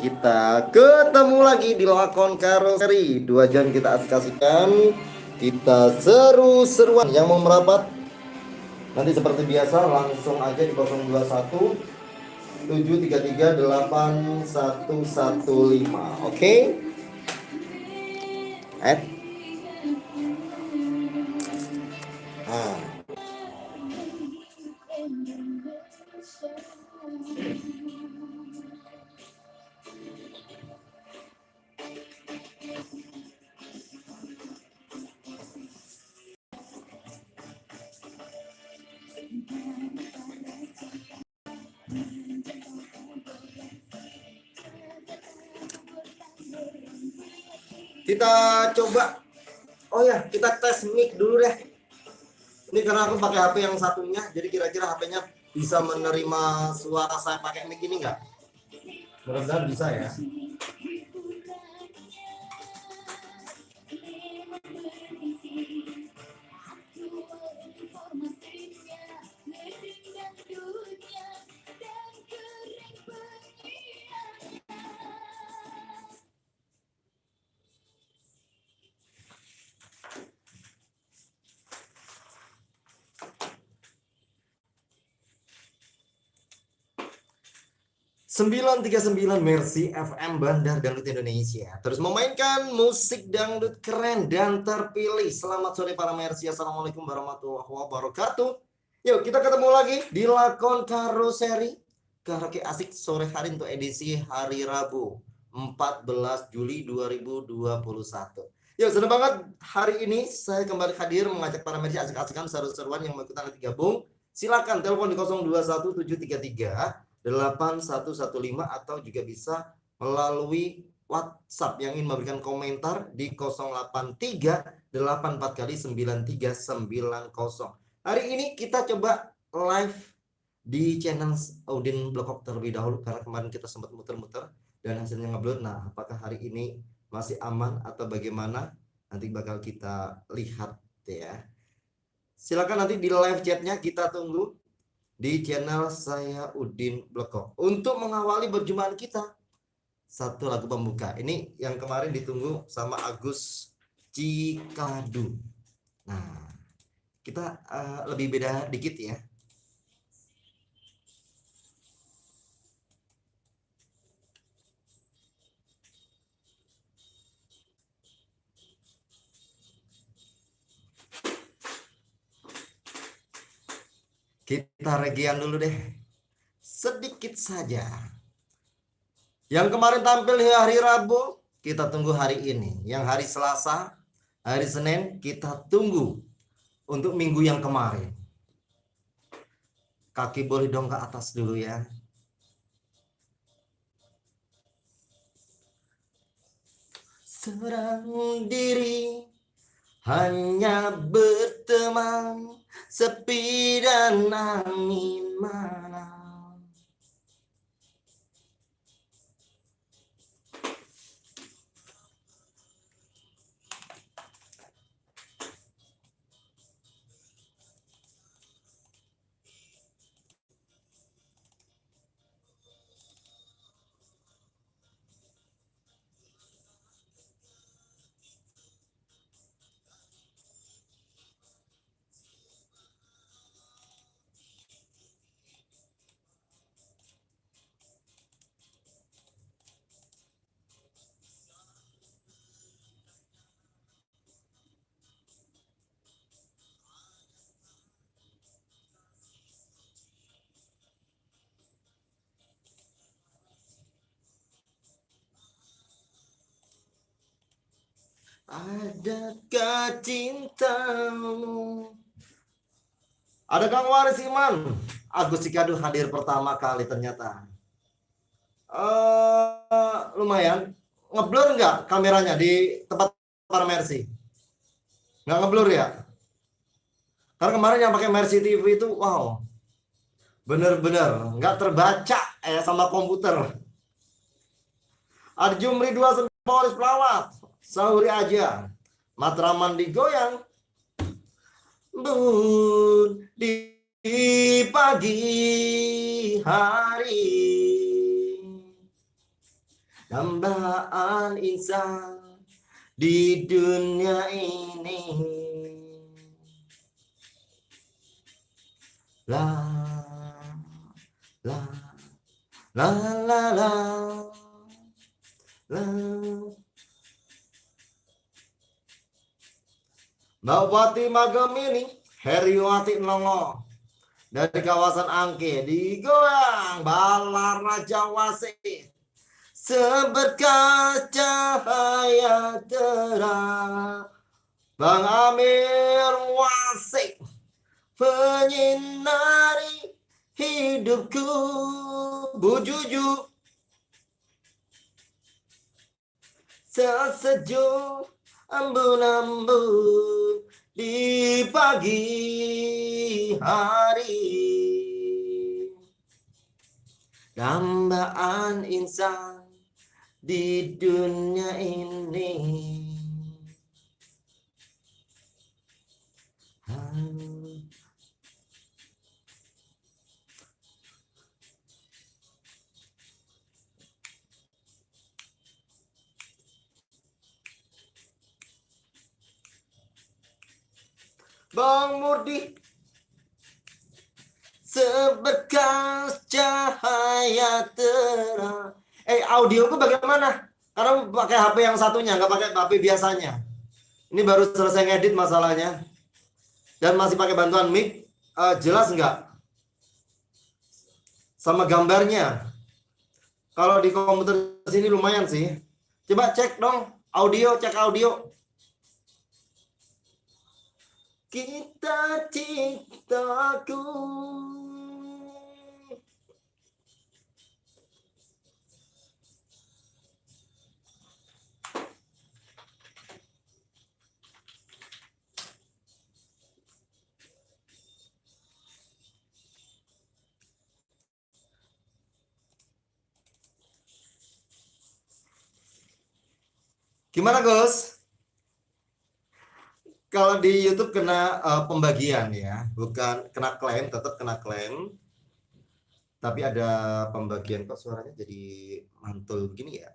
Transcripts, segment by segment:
kita ketemu lagi di lakon karoseri. 2 jam kita asik-asikan, kita seru-seruan. Yang mau merapat nanti seperti biasa langsung aja di 021 733 8115. Oke? Nah. Kita coba. Oh ya, kita tes mic dulu deh. Ini karena aku pakai HP yang satunya, jadi kira-kira HP-nya bisa menerima suara saya pakai mic ini nggak? Mudah-mudahan bisa ya. Sembilan 939 Mercy FM Bandar Dangdut Indonesia. Terus memainkan musik dangdut keren dan terpilih. Selamat sore para Mercy. Assalamualaikum warahmatullahi wabarakatuh. Yuk kita ketemu lagi di lakon karoseri karaoke asik sore hari untuk edisi hari Rabu 14 Juli 2021. Yuk senang banget hari ini saya kembali hadir mengajak para Mercy asik-asikan seru-seruan yang mau kita nanti gabung. Silakan telepon di 021 733 8115 atau juga bisa melalui WhatsApp yang ingin memberikan komentar di 083 84 kali 9390. Hari ini kita coba live di channel Udin Blokok terlebih dahulu karena kemarin kita sempat muter-muter dan hasilnya ngeupload. Nah, apakah hari ini masih aman atau bagaimana? Nanti bakal kita lihat ya. Silakan nanti di live chatnya kita tunggu di channel saya Udin Blokok. Untuk mengawali perjumpaan kita, satu lagu pembuka. Ini yang kemarin ditunggu sama Agus Cikadu. Nah, kita lebih beda dikit ya. Kita regian dulu deh. Sedikit saja. Yang kemarin tampil di hari Rabu, kita tunggu hari ini. Yang hari Selasa, hari Senin, kita tunggu untuk minggu yang kemarin. Kaki boleh dong ke atas dulu ya. Seorang diri hanya berteman sepi dan angin malam. Adakah cintamu? Ada Kang Waris Iman. Agus Cikadu hadir pertama kali ternyata. Lumayan. Ngeblur nggak kameranya di tempat para Mercy? Nggak ngeblur ya? Karena kemarin yang pakai Mercy TV itu, wow, bener-bener nggak terbaca sama komputer. Arjumri 2 Boris pelawat. Sahuri aja. Matraman digoyang. Bun di pagi hari. dambaan insan di dunia ini. La la la la la la. Mbak Wati Magemini, Heriwati Nongo dari kawasan Angke digoyang Balaraja Wase seberkas cahaya terang. Bang Amir Wase penyinari hidupku. Bu Juju sesejuk embun-embun di pagi hari, dambaan insan di dunia ini. Bang Murdi seberkas cahaya terang. Audioku bagaimana? Karena pakai HP yang satunya, nggak pakai HP biasanya. Ini baru selesai ngedit masalahnya. Dan masih pakai bantuan mic. Jelas nggak? Sama gambarnya. Kalau di komputer sini lumayan sih. Coba cek dong audio, cek audio. Kita ciptaku. Gimana Gus? Kalau di YouTube kena pembagian ya, bukan kena klaim, tetap kena klaim. Tapi ada pembagian, kok suaranya jadi mantul begini ya.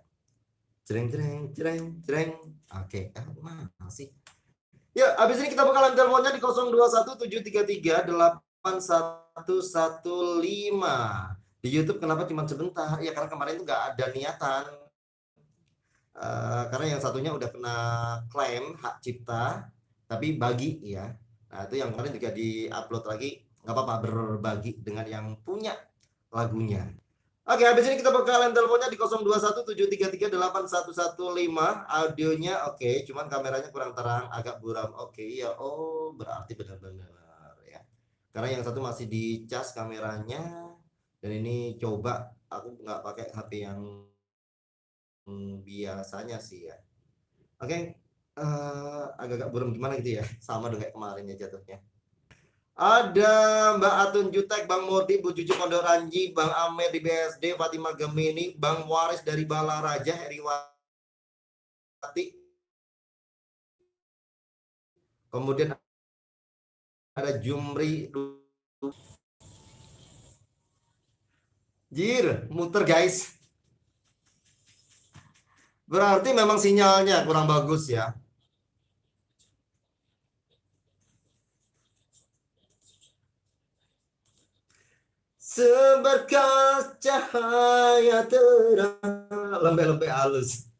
Jreng jreng jreng jreng. Oke, masih. Ya, habis ini kita bakalan teleponnya di 0217338115. Di YouTube kenapa cuma sebentar? Ya karena kemarin itu nggak ada niatan. Karena yang satunya udah kena klaim hak cipta, tapi bagi ya. Nah itu yang kemarin juga di-upload lagi, nggak apa-apa berbagi dengan yang punya lagunya. Oke, habis ini kita bakalan teleponnya di 0217338115. Audionya oke, cuman kameranya kurang terang, agak buram. Oke, ya. Oh, berarti benar-benar ya. Karena yang satu masih dicas kameranya, dan ini coba aku nggak pakai HP yang biasanya sih ya. Oke, agak-agak buram gimana gitu ya, sama dengan kayak kemarin ya jatuhnya. Ada Mbak Atun Jutek, Bang Murdi, Bu Cucu Pondok Ranji, Bang Amer di BSD, Fatima Gemini, Bang Waris dari Balaraja, Heriwati. Kemudian ada Jumri. Jir, muter guys. Berarti memang sinyalnya kurang bagus ya. Seberkas cahaya terang, lembe-lembe halus.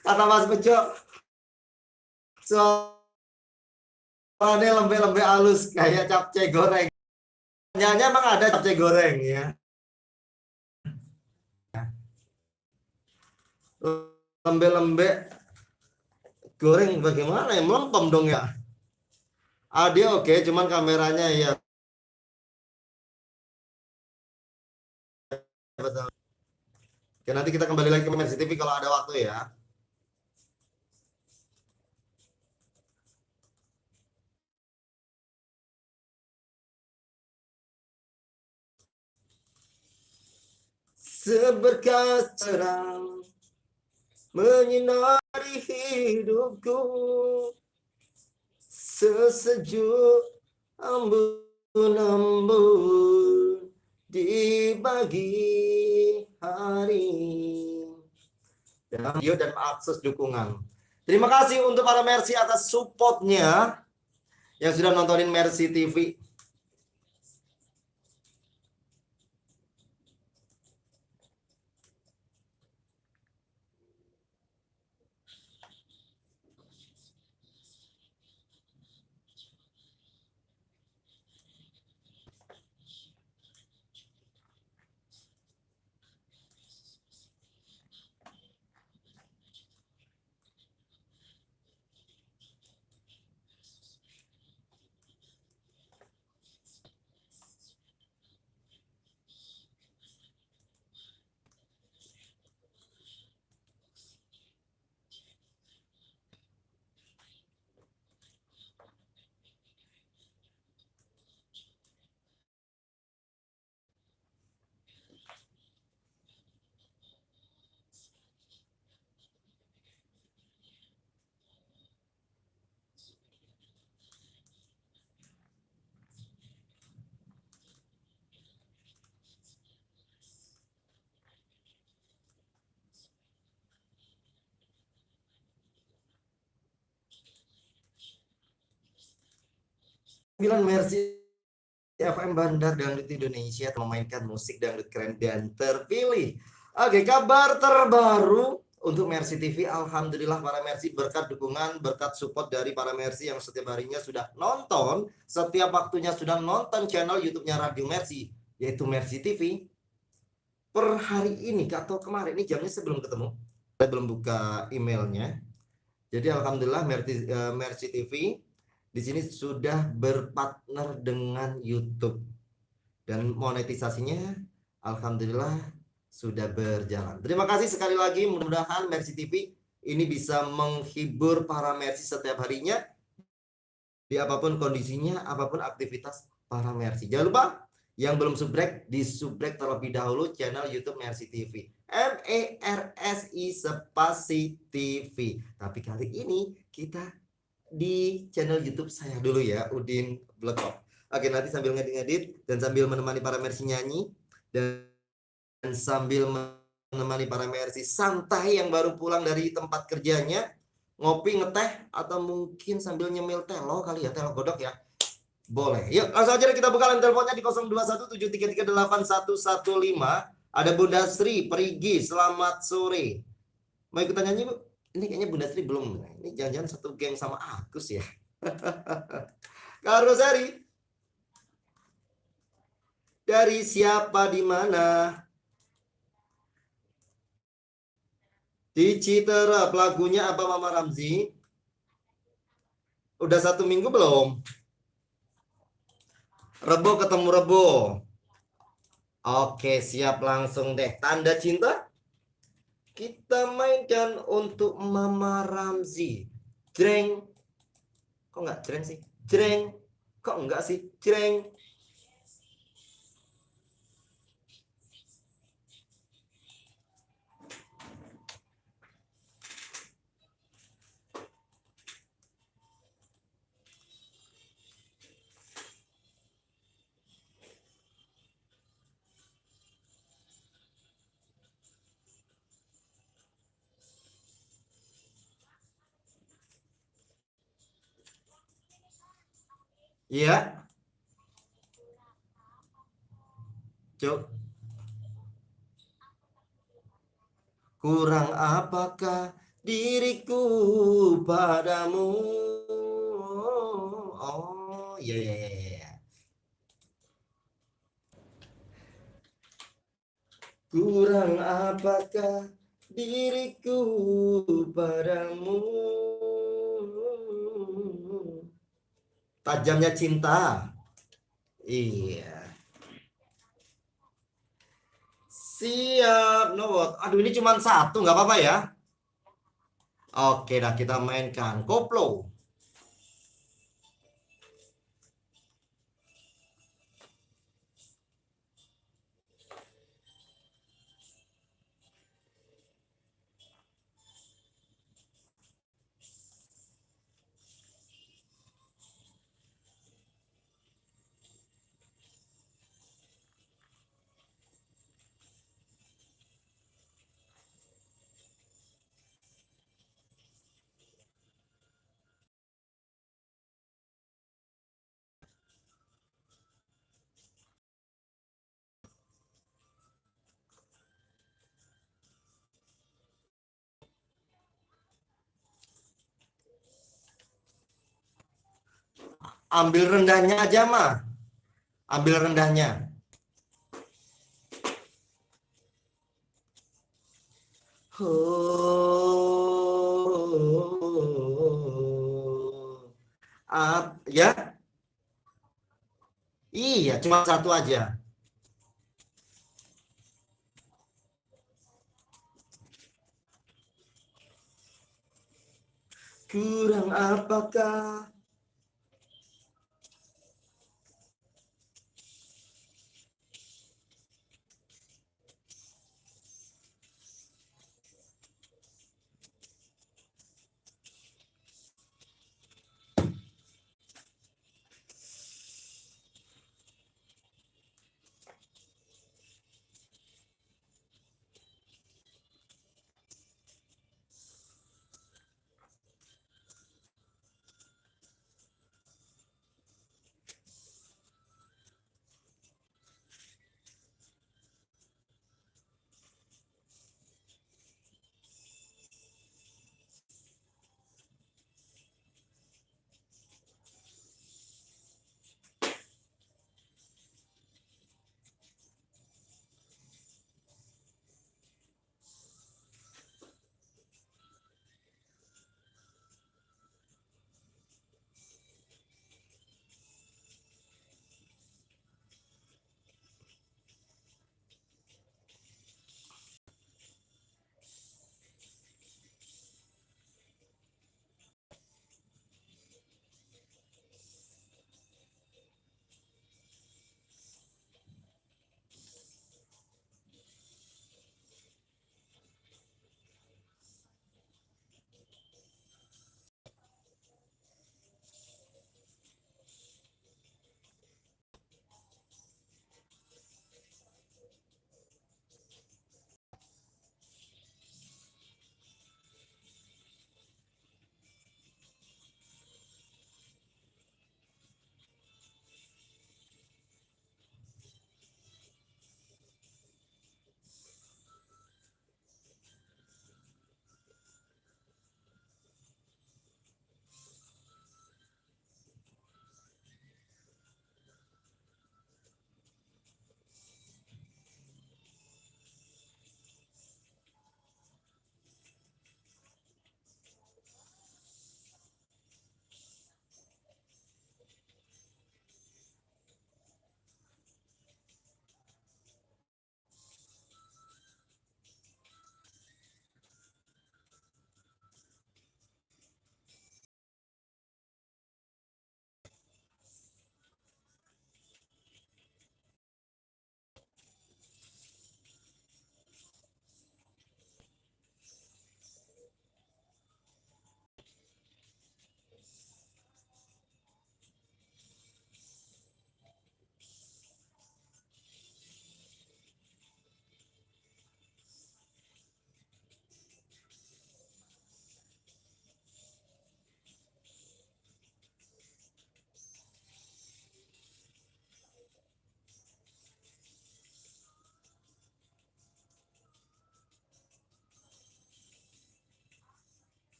Kata Mas Bejo, soalnya lembe-lembe halus kayak capcay goreng. Nyanyi emang ada capcay goreng ya. Lembe-lembe goreng bagaimana ya, melempem dong ya. Dia oke, cuman kameranya ya. Betul. Oke, nanti kita kembali lagi ke Mercy TV kalau ada waktu ya. Seberkas terang menyinari hidupku, sesejuk embun-embun di pagi hari. Dan video dan akses dukungan. Terima kasih untuk para Mercy atas supportnya yang sudah nontonin Mercy TV. Bilang Mercy FM Bandar Dangdut Indonesia memainkan musik dangdut keren dan terpilih. Oke, kabar terbaru untuk Mercy TV. Alhamdulillah para Mercy, berkat dukungan, berkat support dari para Mercy yang setiap harinya sudah nonton, setiap waktunya sudah nonton channel YouTube-nya Radio Mercy, yaitu Mercy TV. Per hari ini atau kemarin ini jamnya sebelum ketemu, saya belum buka emailnya. Jadi alhamdulillah Mercy TV di sini sudah berpartner dengan YouTube dan monetisasinya alhamdulillah sudah berjalan. Terima kasih sekali lagi, mudah-mudahan Mercy TV ini bisa menghibur para Mercy setiap harinya di apapun kondisinya, apapun aktivitas para Mercy. Jangan lupa yang belum subrek, di subrek terlebih dahulu channel YouTube Mercy TV. MERSI spasi TV. Tapi kali ini kita di channel YouTube saya dulu ya, Udin Blekop. Oke, nanti sambil ngedit-ngedit dan sambil menemani para Mercy nyanyi dan sambil menemani para Mercy santai yang baru pulang dari tempat kerjanya, ngopi, ngeteh, atau mungkin sambil nyemil telo kali ya, telo godok ya. Boleh. Yuk, langsung aja kita buka line teleponnya di 0217338115. Ada Bunda Sri Perigi, selamat sore. Mau ikutan nyanyi, Bu? Ini kayaknya Bunda Sri belum. Ini jangan-jangan satu geng sama Agus ya. Kak Rosari. Dari siapa di mana? Di Citerap, lagunya apa Mama Ramzi? Udah 1 minggu belum? Rebo ketemu Rebo. Oke, siap langsung deh. Tanda cinta? Kita mainkan untuk Mama Ramzi. Jreng. Kok nggak jreng sih? Jreng. Kok enggak sih? Jreng. Iya. Cuk. Kurang apakah diriku padamu? Oh, iya, iya, iya, iya. Kurang apakah diriku padamu? Tajamnya cinta. Iya. Siap, Nowot. Aduh, ini cuma satu, nggak apa-apa ya. Oke, dah kita mainkan koplo. Ambil rendahnya aja mah. Ambil rendahnya. Ya. Iya, cuma satu aja. Kurang apakah?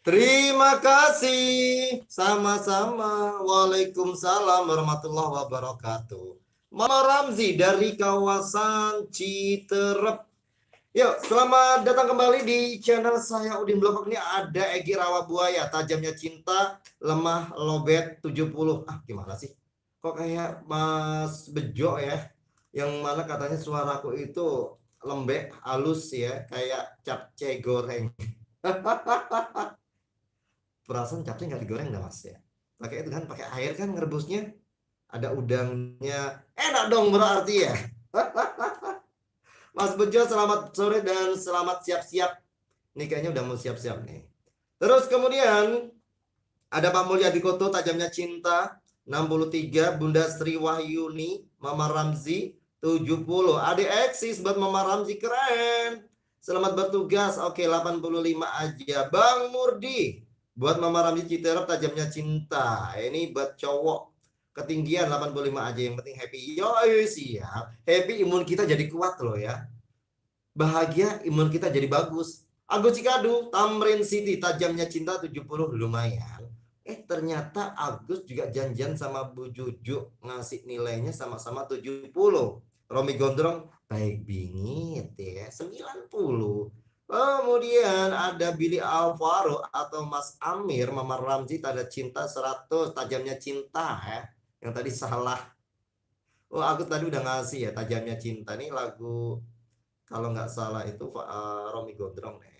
Terima kasih. Sama-sama. Waalaikumsalam warahmatullahi wabarakatuh. Mama Ramzi dari kawasan Citerep. Yuk, selamat datang kembali di channel saya Udin Blogok. Ini ada Egi Rawabuaya, tajamnya cinta, lemah lobet 70. Gimana sih? Kok kayak Mas Bejo ya? Yang mana katanya suaraku itu lembek, halus ya, kayak capcay goreng. Perasaan capcay nggak digoreng dah Mas ya. Pakai itu kan, pakai air kan ngerebusnya. Ada udangnya. Enak dong berarti ya. Mas Bejo, selamat sore dan selamat siap-siap. Nih kayaknya udah mau siap-siap nih. Terus kemudian ada Pak Mulyadi Koto, tajamnya cinta. 63 Bunda Sri Wahyuni, Mama Ramzi 70. Adik eksis buat Mama Ramzi, keren. Selamat bertugas. Oke, 85 aja. Bang Murdi buat Mama Ramzi Citerap, Tajamnya Cinta. Ini buat cowok ketinggian 85 aja, yang penting happy. Yo, siap. Happy, imun kita jadi kuat loh ya. Bahagia, imun kita jadi bagus. Agus Cikadu, Tamrin City, Tajamnya Cinta 70, lumayan. Ternyata Agus juga janjian sama Bu Juju, ngasih nilainya sama-sama 70. Romi Gondrong baik bingit ya, 90. Kemudian ada Billy Alvaro atau Mas Amir, Mama Ramzi, Tanda Cinta 100, Tajamnya Cinta ya. Yang tadi salah. Oh, aku tadi udah ngasih ya, Tajamnya Cinta nih lagu, kalau nggak salah itu Romi Gondrong nih.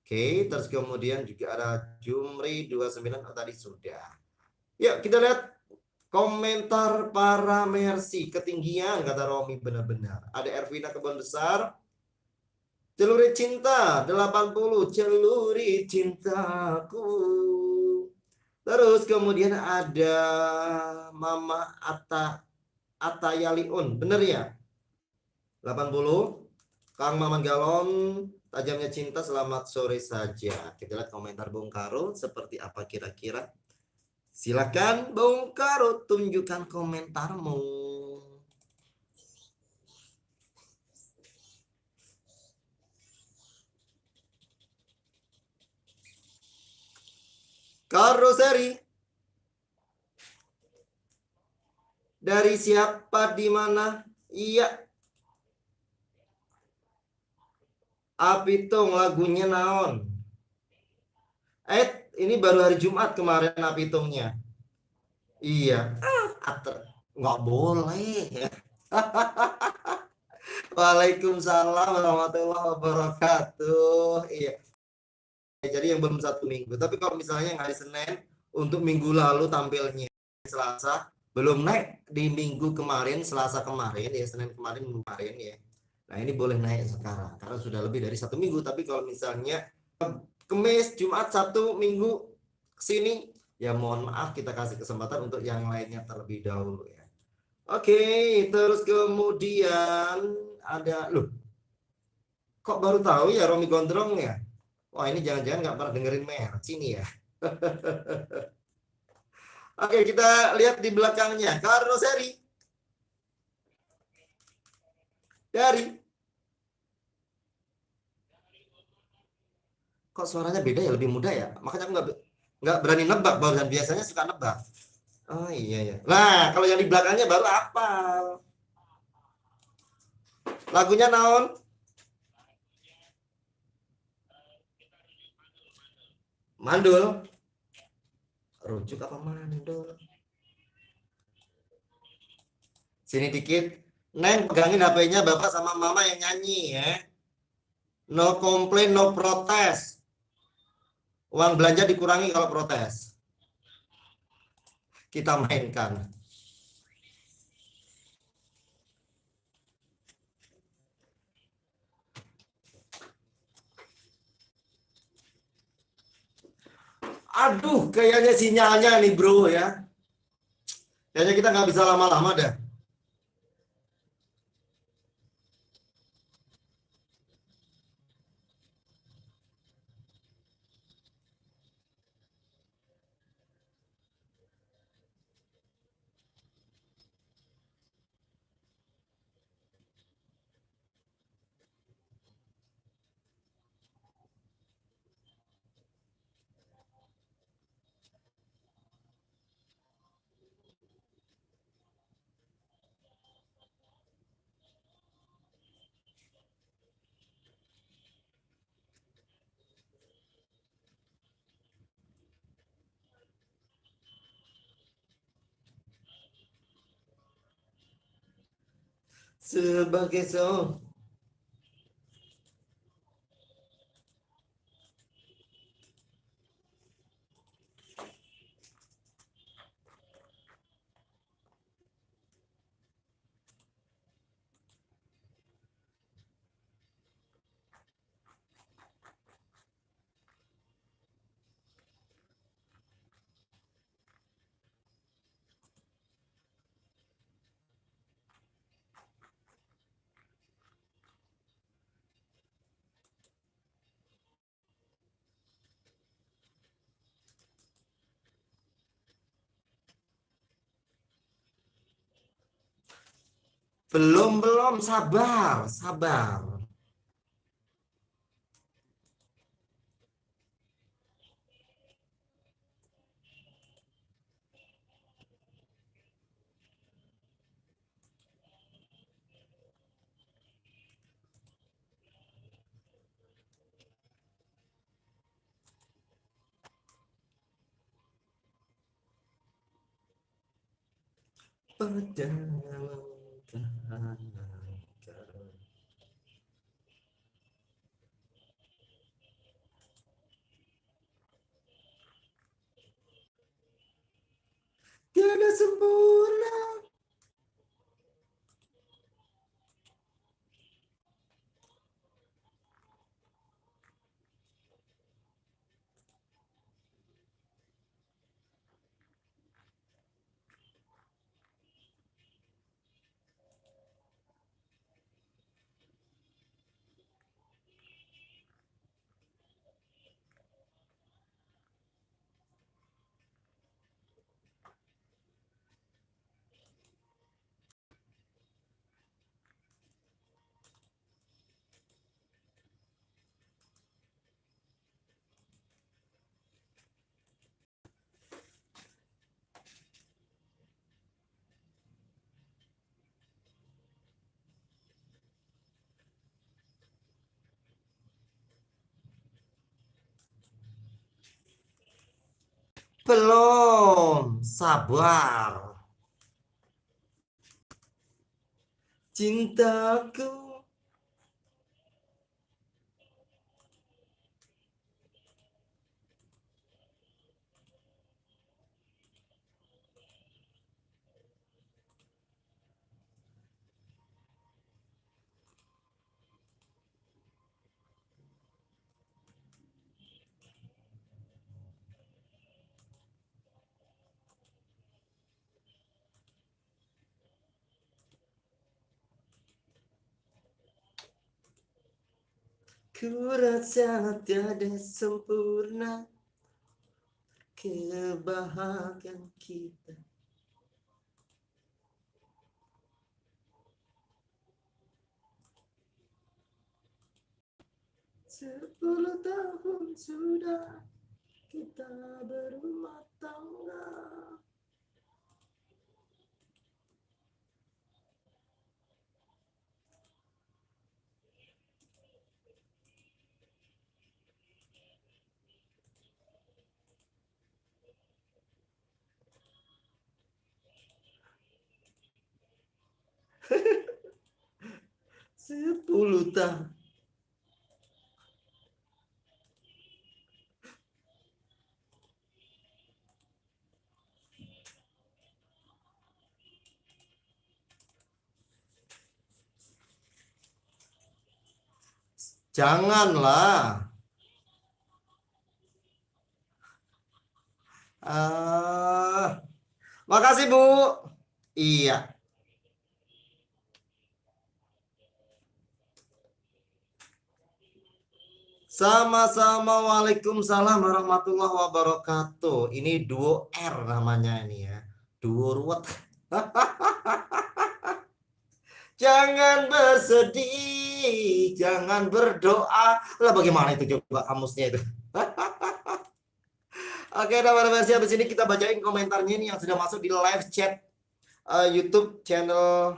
Oke, terus kemudian juga ada Jumri 29, tadi sudah. Ya, kita lihat komentar para Mercy. Ketinggian kata Romi, benar-benar. Ada Ervina Kebon Besar. Celurit Cinta 80, Celurit Cintaku. Terus kemudian ada Mama Atayaliun, bener ya? 80. Kang Maman Galon, Tajamnya Cinta, selamat sore saja. Kita lihat komentar Bung Karo seperti apa kira-kira. Silakan Bung Karo, tunjukkan komentarmu. Karoseri. Dari siapa, di mana? Iya. Apitung, lagunya naon? Ini baru hari Jumat kemarin Apitungnya. Iya. Nggak boleh ya. Waalaikumsalam warahmatullahi wabarakatuh. Iya. Jadi yang belum 1 minggu. Tapi kalau misalnya yang hari Senin untuk minggu lalu tampilnya Selasa, belum naik di minggu kemarin, Selasa kemarin ya, Senin kemarin, minggu kemarin ya. Nah, ini boleh naik sekarang karena sudah lebih dari 1 minggu. Tapi kalau misalnya Kamis, Jumat, Sabtu, Minggu kesini, ya mohon maaf, kita kasih kesempatan untuk yang lainnya terlebih dahulu ya. Oke, terus kemudian ada, loh, kok baru tahu ya Romi Gondrong ya? Wah, ini jangan-jangan nggak pernah dengerin Merci nih ya. Oke, kita lihat di belakangnya. Karoseri. Dari. Kok suaranya beda ya, lebih muda ya? Makanya aku nggak berani nebak, barusan biasanya suka nebak. Oh iya ya. Nah, kalau yang di belakangnya baru apal. Lagunya naon? Mandul. Rujuk apa mandul? Sini dikit. Neng, pegangin HP-nya Bapak sama Mama yang nyanyi ya. No komplain, no protes. Uang belanja dikurangi kalau protes. Kita mainkan. Aduh, kayaknya sinyalnya nih bro ya. Kayaknya kita nggak bisa lama-lama dah. Sebagai so. Belum, sabar, sabar. Tiada sempurna. Belum, sabar. Cintaku. Ku rasa tiada sempurna kebahagiaan kita. Sepuluh tahun sudah kita berumah tangga. Sepuluh tahun. Janganlah. Makasih Bu. Iya. Sama-sama. Waalaikumsalam warahmatullahi wabarakatuh. Ini duo R namanya ini ya. Duo ruwet. Jangan bersedih, jangan berdoa. Lah bagaimana itu coba kamusnya itu? Oke, nah versi habis ini kita bacain komentarnya nih yang sudah masuk di live chat YouTube channel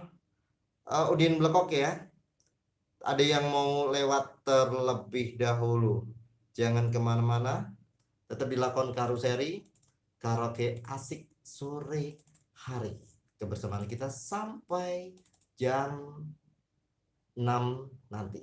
Udin Blekok ya. Ada yang mau lewat terlebih dahulu. Jangan kemana-mana. Tetap dilakukan karuseri. Karaoke asik sore hari. Kebersamaan kita sampai jam 6 nanti.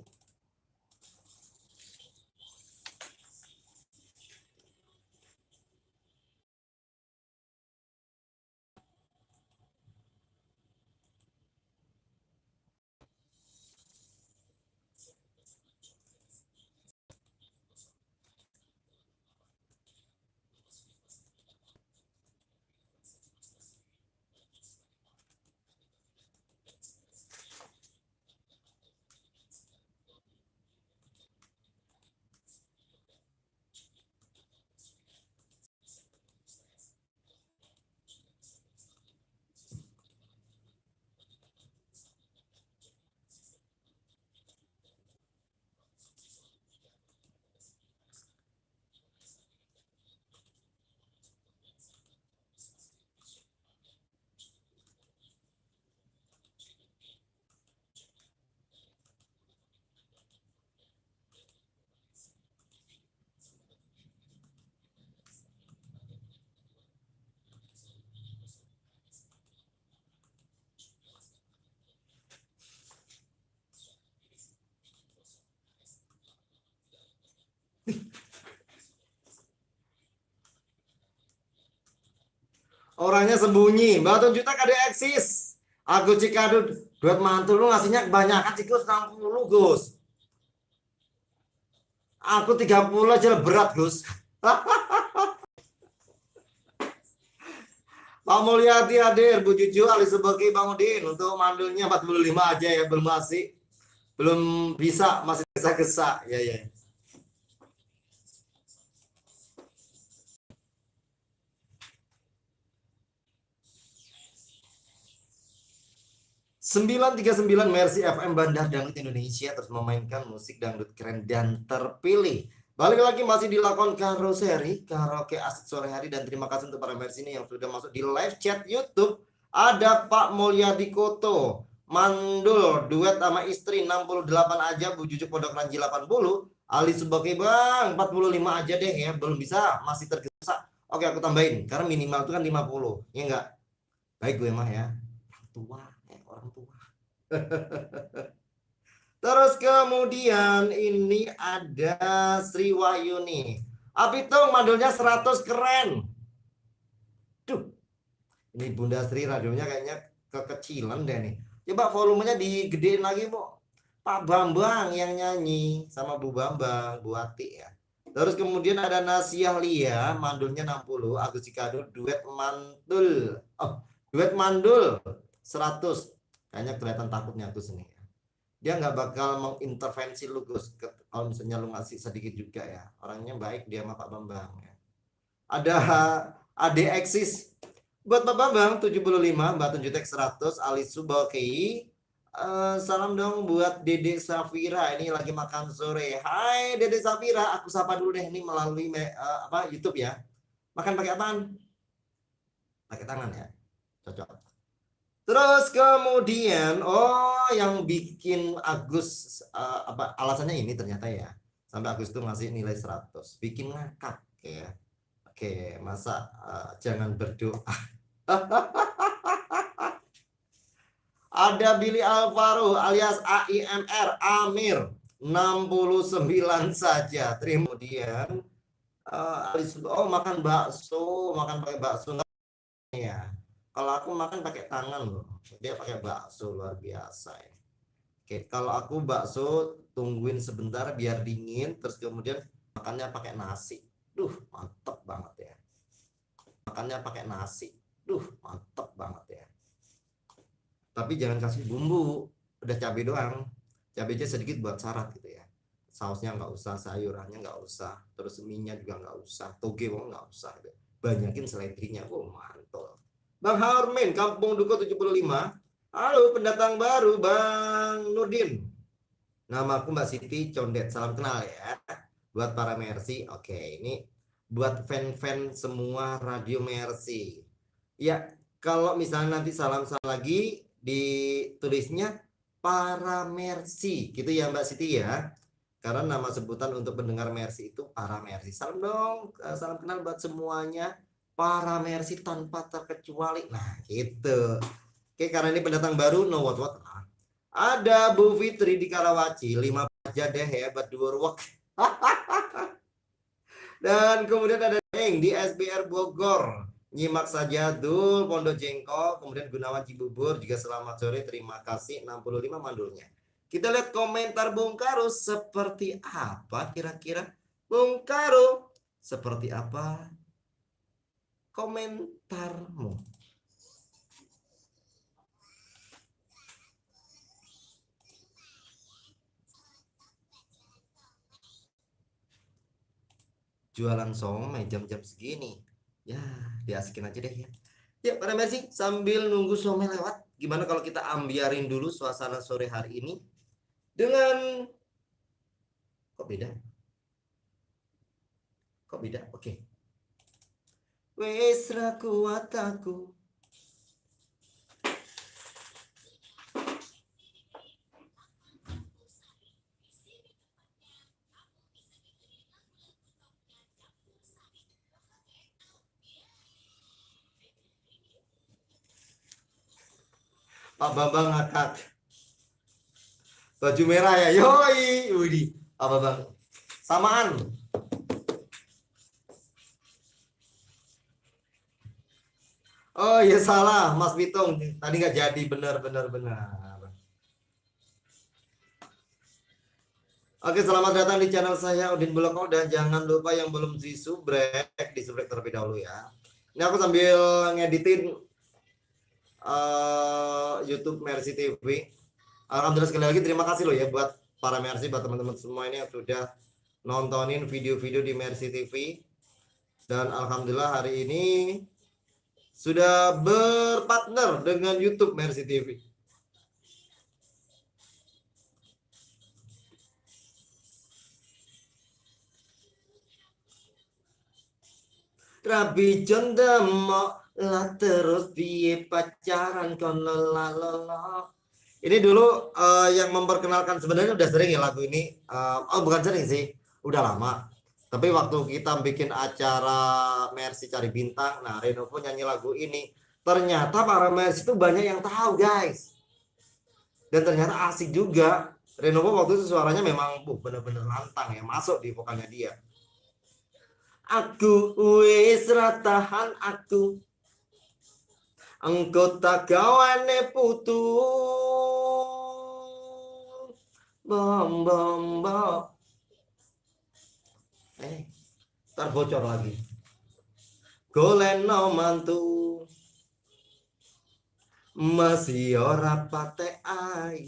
Orangnya sembunyi. Batu juta kade eksis. Aku cikadut duit mantul lu ngasihnya kebanyakan sih Gus, 60 Gus. Aku 30 aja berat Gus. Pak Mulyadi hadir, Bu Juju, Ali Subaki, Bang Udin. Untuk mandulnya 45 aja ya, belum bisa, masih gesa-gesa. Ya ya. 939 Mercy FM Bandar Dangdut Indonesia terus memainkan musik dangdut keren dan terpilih. Balik lagi masih dilakukan karoseri karaoke asik sore hari, dan terima kasih untuk para Mercy ini yang sudah masuk di live chat YouTube. Ada Pak Mulyadi Koto, mandul duet sama istri 68 aja, Bu Jujuk Pondok Ranji 80, Ali Subaki Bang 45 aja deh ya, belum bisa, masih tergesa. Oke, aku tambahin karena minimal itu kan 50. Ya enggak? Baik gue mah ya. Tua, orang tua. Terus kemudian ini ada Sri Wahyuni. Apitung mandulnya 100 keren. Duh. Ini Bunda Sri radionya kayaknya kekecilan deh nih. Coba volumenya digedein lagi, Bu. Pak Bambang yang nyanyi sama Bu Bambang, Bu Ati ya. Terus kemudian ada Nasiah Lia, mandulnya 60, Agus Cikadut duet mantul. Oh, duet mandul 100. Kayaknya kelihatan takutnya Gus nih. Dia nggak bakal mengintervensi lu Gus kalau misalnya lu ngasih sedikit juga ya. Orangnya baik dia sama Pak Bambang ya. Ada Ade Eksis buat Pak Bambang 75, Mbak Tunjutek 100, Ali Subaki. Salam dong buat Dede Safira, ini lagi makan sore. Hai Dede Safira, aku sapa dulu deh ini melalui YouTube ya. Makan pakai apaan? Pakai tangan ya. Cocok. Terus kemudian yang bikin Agus alasannya ini ternyata ya. Sampai Agus itu ngasih nilai 100. Bikin ngakak ya. Oke, masa jangan berdoa. Ada Billy Alvaro alias AIMR Amir 69 saja. Kemudian makan bakso, makan pakai bakso ya. Kalau aku makan pakai tangan loh. Dia pakai bakso luar biasa ya. Oke, kalau aku bakso tungguin sebentar biar dingin, terus kemudian makannya pakai nasi. Duh, mantep banget ya. Makannya pakai nasi. Duh, mantep banget ya. Tapi jangan kasih bumbu, udah cabai doang. Cabainya sedikit buat syarat gitu ya. Sausnya nggak usah, sayurannya nggak usah, terus mie-nya juga nggak usah, toge nggak usah. Gitu. Banyakin seledrinya, mantul. Bang Harmin, Kampung Duko 75. Halo, pendatang baru Bang Nurdin. Nama aku Mbak Siti Condet, salam kenal ya. Buat para Mercy, oke, ini buat fan-fan semua Radio Mercy. Ya, kalau misalnya nanti salam lagi, ditulisnya para Mercy gitu ya Mbak Siti ya, karena nama sebutan untuk pendengar Mercy itu para Mercy. Salam dong, salam kenal buat semuanya para Mercy tanpa terkecuali. Nah gitu. Oke, karena ini pendatang baru, no what. Ada Bu Fitri di Karawaci 5 aja deh ya buat Durwok. Dan kemudian ada Deng di SBR Bogor, nyimak saja Dul Pondok Jengkol, kemudian Gunawan Cibubur juga selamat sore, terima kasih 65 mandulnya. Kita lihat komentar Bung Karo seperti apa kira-kira. Bung Karo, seperti apa komentarmu? Jualan somai jam-jam segini. Ya, diasikin aja deh ya. Ya, para Mercy, sambil nunggu somai lewat, gimana kalau kita ambiarin dulu suasana sore hari ini dengan kok beda? Oke. Wes ra kuat aku. Pak Bambang ngakak. Baju merah ya, yoi. Widi, Pak Bambang Samaan. Oh iya salah, Mas Bitung. Tadi nggak jadi, benar. Oke, selamat datang di channel saya Udin Buloko dan jangan lupa yang belum disubrek terlebih dahulu ya. Ini aku sambil ngeditin YouTube Mercy TV. Alhamdulillah sekali lagi terima kasih loh ya buat para Mercy, buat teman-teman semua ini yang sudah nontonin video-video di Mercy TV. Dan alhamdulillah hari ini sudah berpartner dengan YouTube Mercy TV. Rabi jondemo lah terus piye pacaran kon lala. Ini dulu yang memperkenalkan, sebenarnya udah sering ya lagu ini. Bukan sering sih, udah lama. Tapi waktu kita bikin acara Mercy Cari Bintang, nah Renovo nyanyi lagu ini. Ternyata para Mercy itu banyak yang tahu guys. Dan ternyata asik juga. Renovo waktu itu suaranya memang bener-bener lantang ya, masuk di vokalnya dia. Aku wis ratahan aku, engkau tak gawane putu, bom. Ntar bocor lagi. Goleno mantu, masih ora pate ai.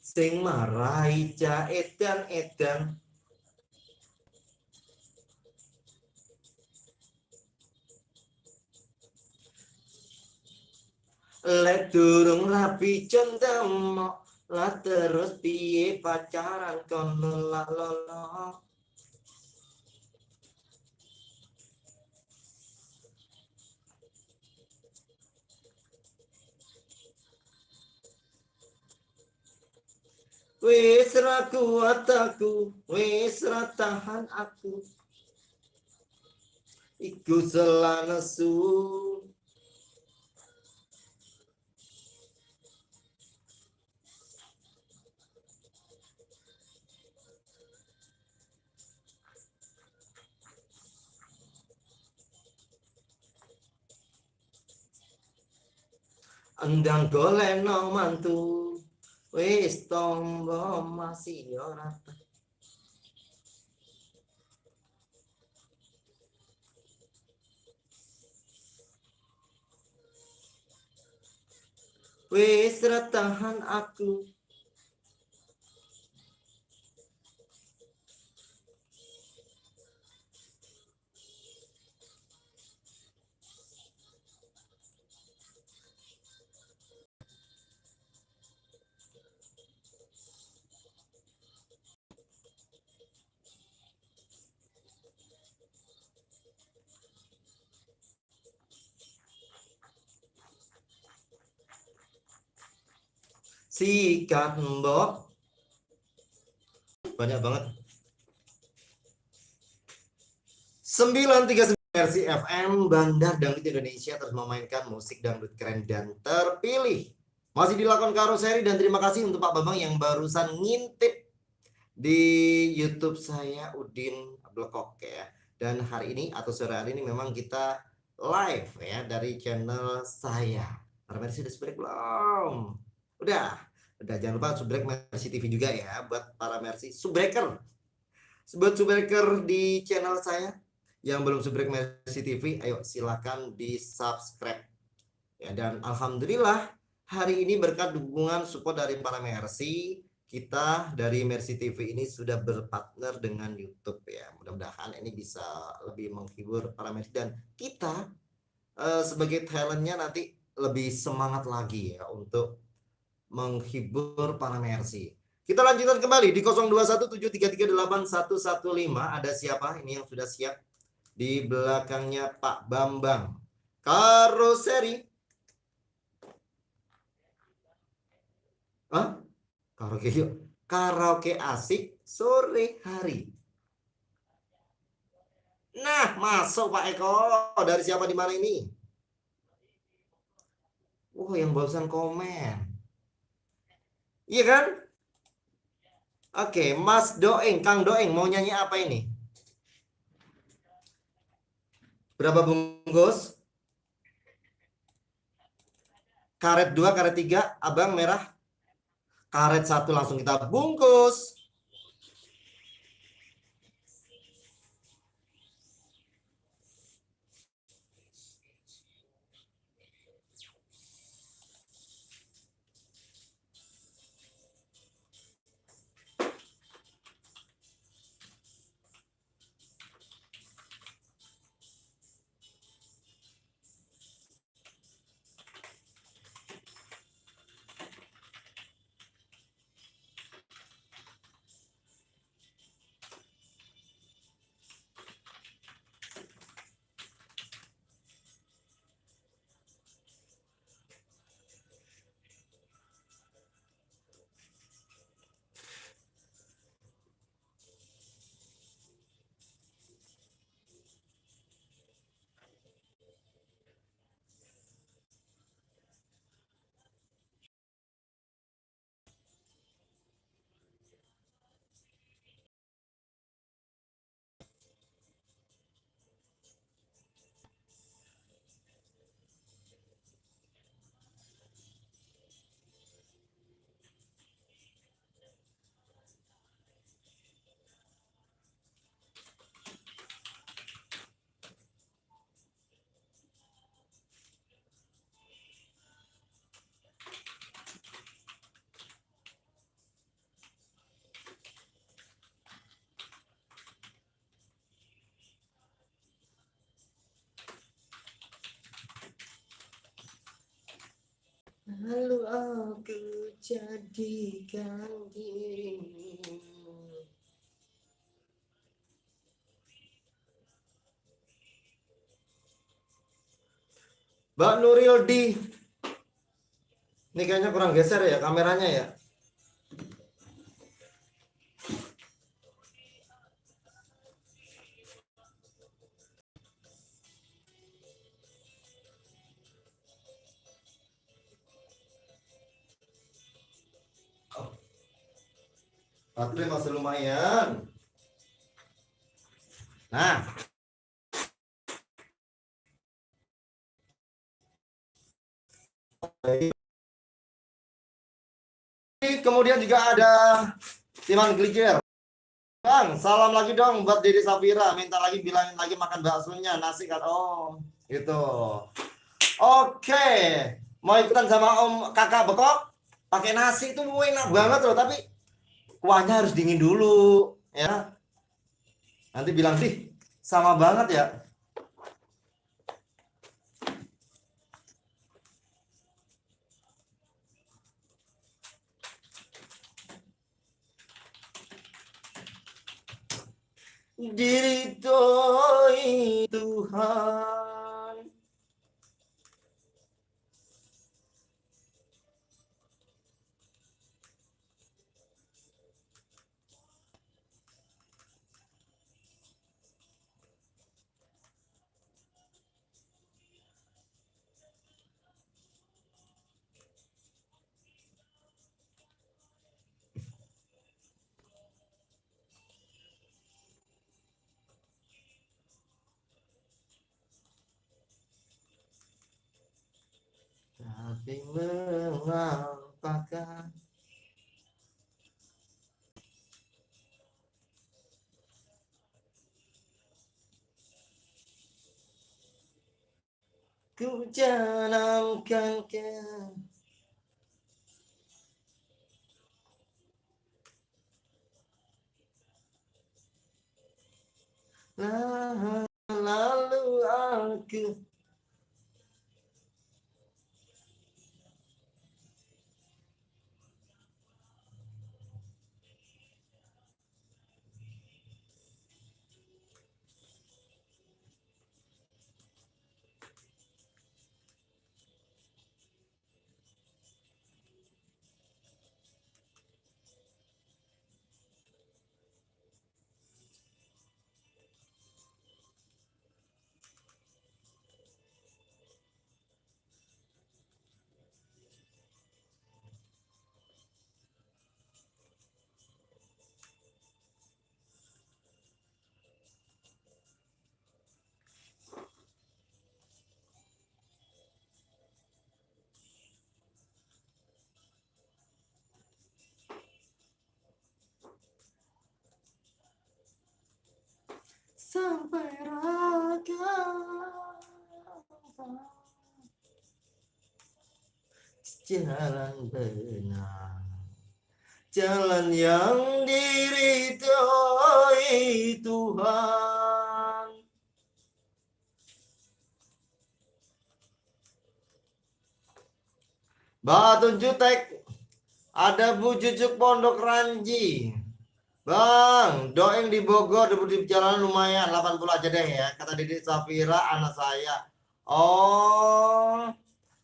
Sing marai ca edan. Lek durung rapi cendemo lah terus piye pacaran kon lolo. Wis ra kuat aku, wis ra tahan aku, iku salah nesu. Endang goleno mantu, wis tombo masih ora. Wis ra tahan aku. Sikat mbok. Banyak banget. 939 Mercy FM, Bandar Dangdut Indonesia, terus memainkan musik dangdut keren dan terpilih. Masih dilakukan karoseri dan terima kasih untuk Pak Bambang yang barusan ngintip di YouTube saya Udin Blekok ya. Dan hari ini atau sore hari ini memang kita live ya dari channel saya. Para Mercy udah subscribe belum? Udah, jangan lupa subscribe Mercy TV juga ya buat para Mercy subbreaker. Buat subbreaker di channel saya yang belum subscribe Mercy TV, ayo silakan di subscribe ya. Dan alhamdulillah hari ini berkat dukungan support dari para Mercy, kita dari Mercy TV ini sudah berpartner dengan YouTube ya. Mudah-mudahan ini bisa lebih menghibur para Mercy dan kita sebagai talentnya nanti lebih semangat lagi ya untuk menghibur para Mercy. Kita lanjutkan kembali di 0217338115. Ada siapa ini yang sudah siap? Di belakangnya Pak Bambang. Karoseri. Hah? Karaoke yuk. Karaoke asik sore hari. Nah, masuk Pak Eko. Dari siapa di mana ini? Oh, yang barusan komen. Iya kan? Oke, Mas Doeng, Kang Doeng mau nyanyi apa ini? Berapa bungkus? Karet 2, karet 3, Abang merah. Karet 1 langsung kita bungkus. Lalu aku jadikan dirimu. Mbak Nuril di. Ini kayaknya kurang geser ya kameranya ya. Baterai masih lumayan. Nah, kemudian juga ada Timan Gliger. Bang, salam lagi dong buat Dede Safira. Minta lagi bilangin lagi makan baksonya, nasi kan. Oh, gitu. Oke. Mau ikutan sama Om Kakak Bekok? Pakai nasi itu enak banget loh, tapi kuahnya harus dingin dulu ya. Nanti bilang sih sama banget ya. Diridhoi Tuhan. Tapi mengapakah ku janamkan kau. Lalu aku sampai raga jalan benar, jalan yang diridhoi Tuhan. Batu Jutek, ada Bu Jujuk Pondok Ranji. Bang, Doeng di Bogor, di perjalanan lumayan, 80 aja deh ya. Kata Didi Safira, anak saya. Oh,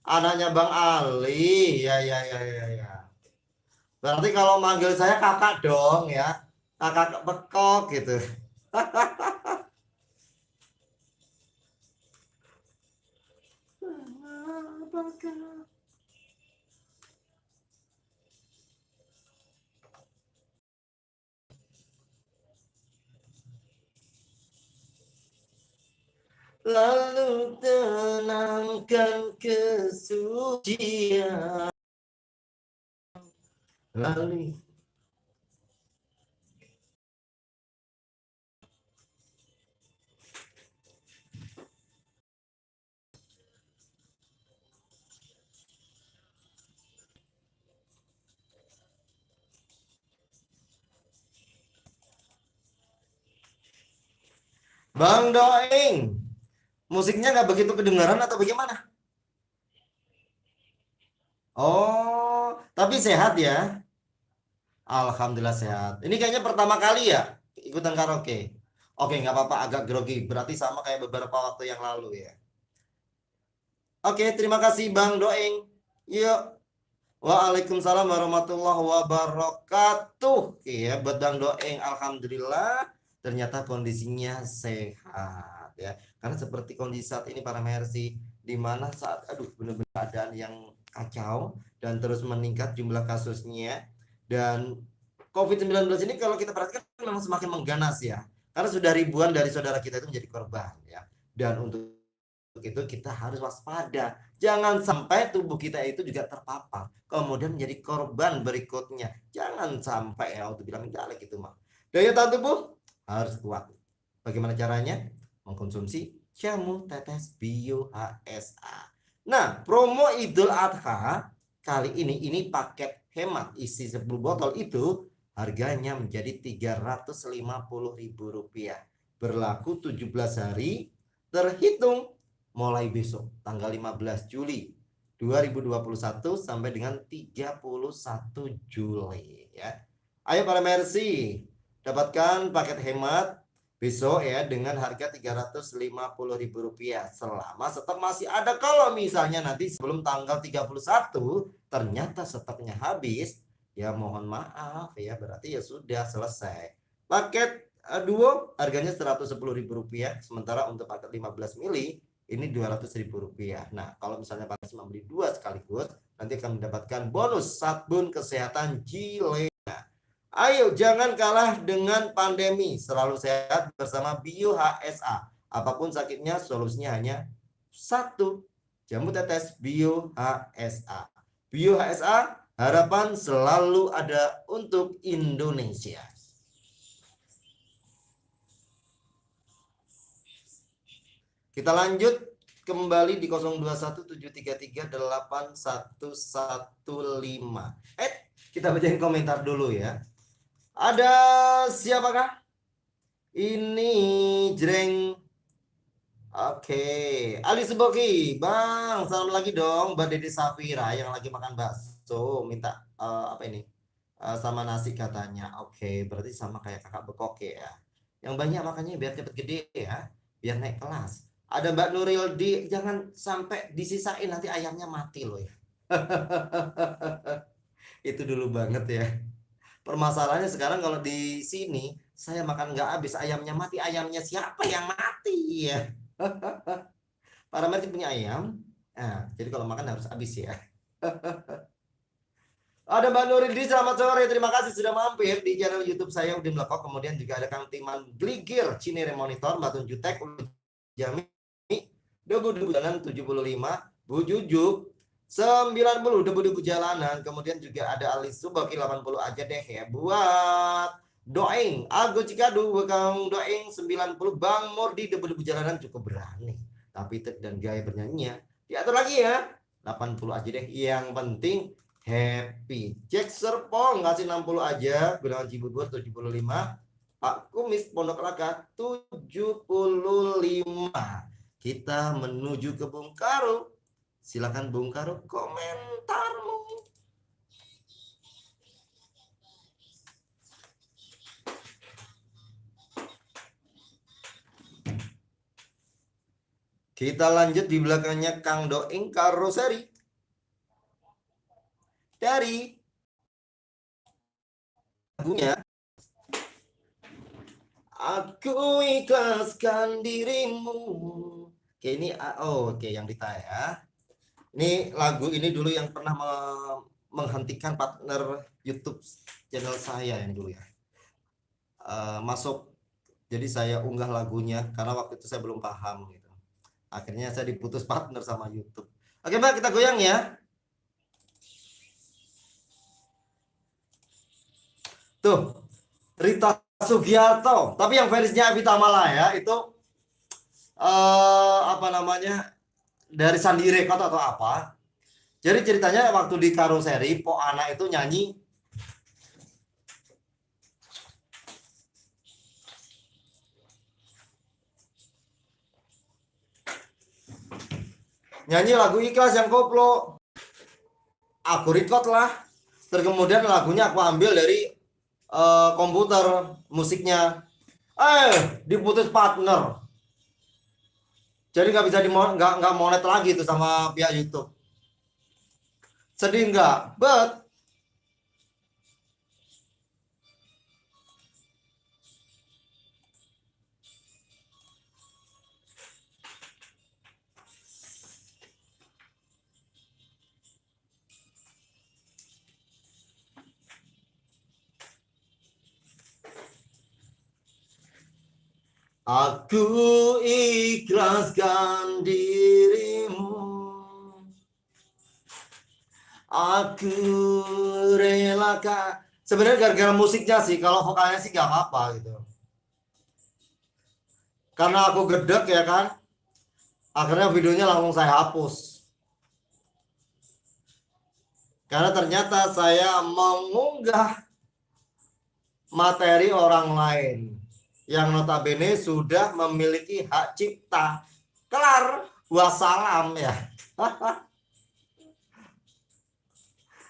anaknya Bang Ali. Ya, ya, ya, ya, ya. Berarti kalau manggil saya kakak dong ya. Kakak bekok gitu. Lalu tenangkan kesucian. Lalu Bang Doeng, musiknya nggak begitu kedengaran atau bagaimana? Oh, tapi sehat ya? Alhamdulillah sehat. Ini kayaknya pertama kali ya ikutan karaoke. Oke, nggak apa-apa, agak grogi. Berarti sama kayak beberapa waktu yang lalu ya. Oke, terima kasih Bang Doeng. Yuk. Waalaikumsalam warahmatullahi wabarakatuh. Iya, buat Bang Doeng, alhamdulillah ternyata kondisinya sehat ya. Karena seperti kondisi saat ini para Mercy, di mana saat benar-benar keadaan yang kacau dan terus meningkat jumlah kasusnya, dan COVID-19 ini kalau kita perhatikan memang semakin mengganas ya. Karena sudah ribuan dari saudara kita itu menjadi korban ya. Dan untuk itu kita harus waspada. Jangan sampai tubuh kita itu juga terpapar, kemudian menjadi korban berikutnya. Jangan sampai ya, untuk bilang jelek itu mah. Daya tahan tubuh harus kuat. Bagaimana caranya? Mengkonsumsi jamu tetes Bio HSA. Nah, promo Idul Adha kali ini paket hemat isi 10 botol itu harganya menjadi Rp350.000. Berlaku 17 hari terhitung mulai besok tanggal 15 Juli 2021 sampai dengan 31 Juli ya. Ayo para Mercy, dapatkan paket hemat besok ya dengan harga Rp350.000 selama stok masih ada. Kalau misalnya nanti sebelum tanggal 31 ternyata stoknya habis, ya mohon maaf ya, berarti ya sudah selesai. Paket duo harganya Rp110.000, sementara untuk paket 15 mili ini Rp200.000. Nah, kalau misalnya Pak membeli 2 sekaligus, nanti akan mendapatkan bonus sabun kesehatan Gilena. Ayo, jangan kalah dengan pandemi. Selalu sehat bersama Bio HSA. Apapun sakitnya, solusinya hanya satu. Jamu tetes Bio HSA. Bio HSA, harapan selalu ada untuk Indonesia. Kita lanjut kembali di 0217338115. Kita bacain komentar dulu ya. Ada siapakah? Ini jreng. Oke, Ali Seboki, Bang, salam lagi dong, Mbak Dede Safira yang lagi makan bakso, minta apa ini? Sama nasi katanya. Oke, berarti sama kayak kakak bekok ya. Yang banyak makannya biar cepet gede ya, biar naik kelas. Ada Mbak Nuril di, jangan sampai disisain nanti ayamnya mati loh ya. Itu dulu banget ya. Permasalahannya sekarang kalau di sini saya makan nggak habis, ayamnya mati, ayamnya siapa yang mati ya? Para Mercy punya ayam, nah, jadi kalau makan harus habis ya. Ada Mbak Nuridi, selamat sore, terima kasih sudah mampir di channel YouTube saya Udin Lekok. Kemudian juga ada Kang Timan Gligir, Cinere Monitor, Batu Jutek, Jami, Debu Jalanan 75, Bu Jujuk 90, Debu jalanan. Kemudian juga ada Ali Subaki 80 aja deh ya buat Doeng, Agus Cikadu, Bekang Doeng 90, Bang Mordi, debu-debu jalanan cukup berani. Tapi dan gaya bernyanyinya diatur lagi ya. 80 aja deh. Yang penting happy. Jack Serpong kasih 60 aja. Gunawan Cibubur 75. Pak Kumis Pondok Kelaka 75. Kita menuju ke Bung Karo. Silakan Bung Karo komentarmu. Kita lanjut di belakangnya Kang Doing Karoseri. Dari lagunya Aku ikhlaskan dirimu. Oke, ini oke yang Dita ya. Ini lagu ini dulu yang pernah menghentikan partner YouTube channel saya yang dulu ya. Masuk, jadi saya unggah lagunya karena waktu itu saya belum paham gitu. Akhirnya saya diputus partner sama YouTube. Oke Mbak, kita goyang ya. Tuh, Rita Sugiarto, tapi yang versinya Evita Malaya itu apa namanya, dari Sandi Record atau apa. Jadi ceritanya waktu di Karoseri, Po Ana itu nyanyi lagu Ikhlas yang koplo. Aku record lah. Terus kemudian lagunya aku ambil dari komputer musiknya. Diputus partner. Jadi nggak bisa nggak monet lagi itu sama pihak YouTube. Sedih nggak? But aku ikhlaskan dirimu. Aku relakan. Sebenarnya gara-gara musiknya sih, kalau vokalnya sih gak apa-apa gitu. Karena aku gedek ya kan, akhirnya videonya langsung saya hapus. Karena ternyata saya mengunggah materi orang lain yang notabene sudah memiliki hak cipta. Kelar, wassalam ya.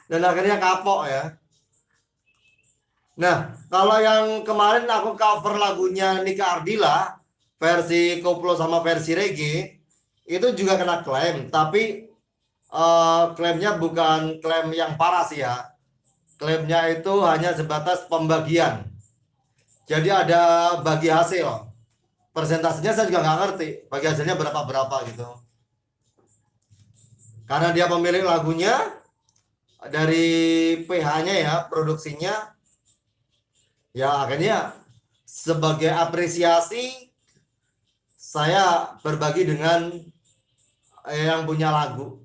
Dan akhirnya kapok ya. Nah, kalau yang kemarin aku cover lagunya Nika Ardila, versi koplo sama versi reggae, itu juga kena klaim. Tapi klaimnya bukan klaim yang parah sih ya. Klaimnya itu hanya sebatas pembagian. Jadi ada bagi hasil. Persentasenya saya juga nggak ngerti. Bagi hasilnya berapa-berapa gitu. Karena dia pemilik lagunya, dari PH-nya ya, produksinya, ya akhirnya sebagai apresiasi saya berbagi dengan yang punya lagu.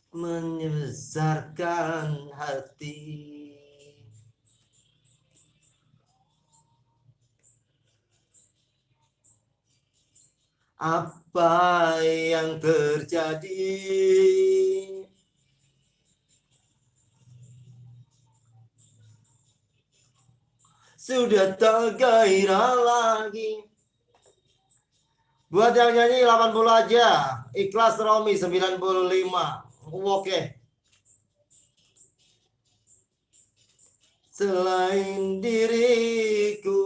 Membesarkan hati. Apa yang terjadi? Sudah tak gairah lagi. Buat yang nyanyi 80 aja. Ikhlas Romi 95. Oke. Selain diriku.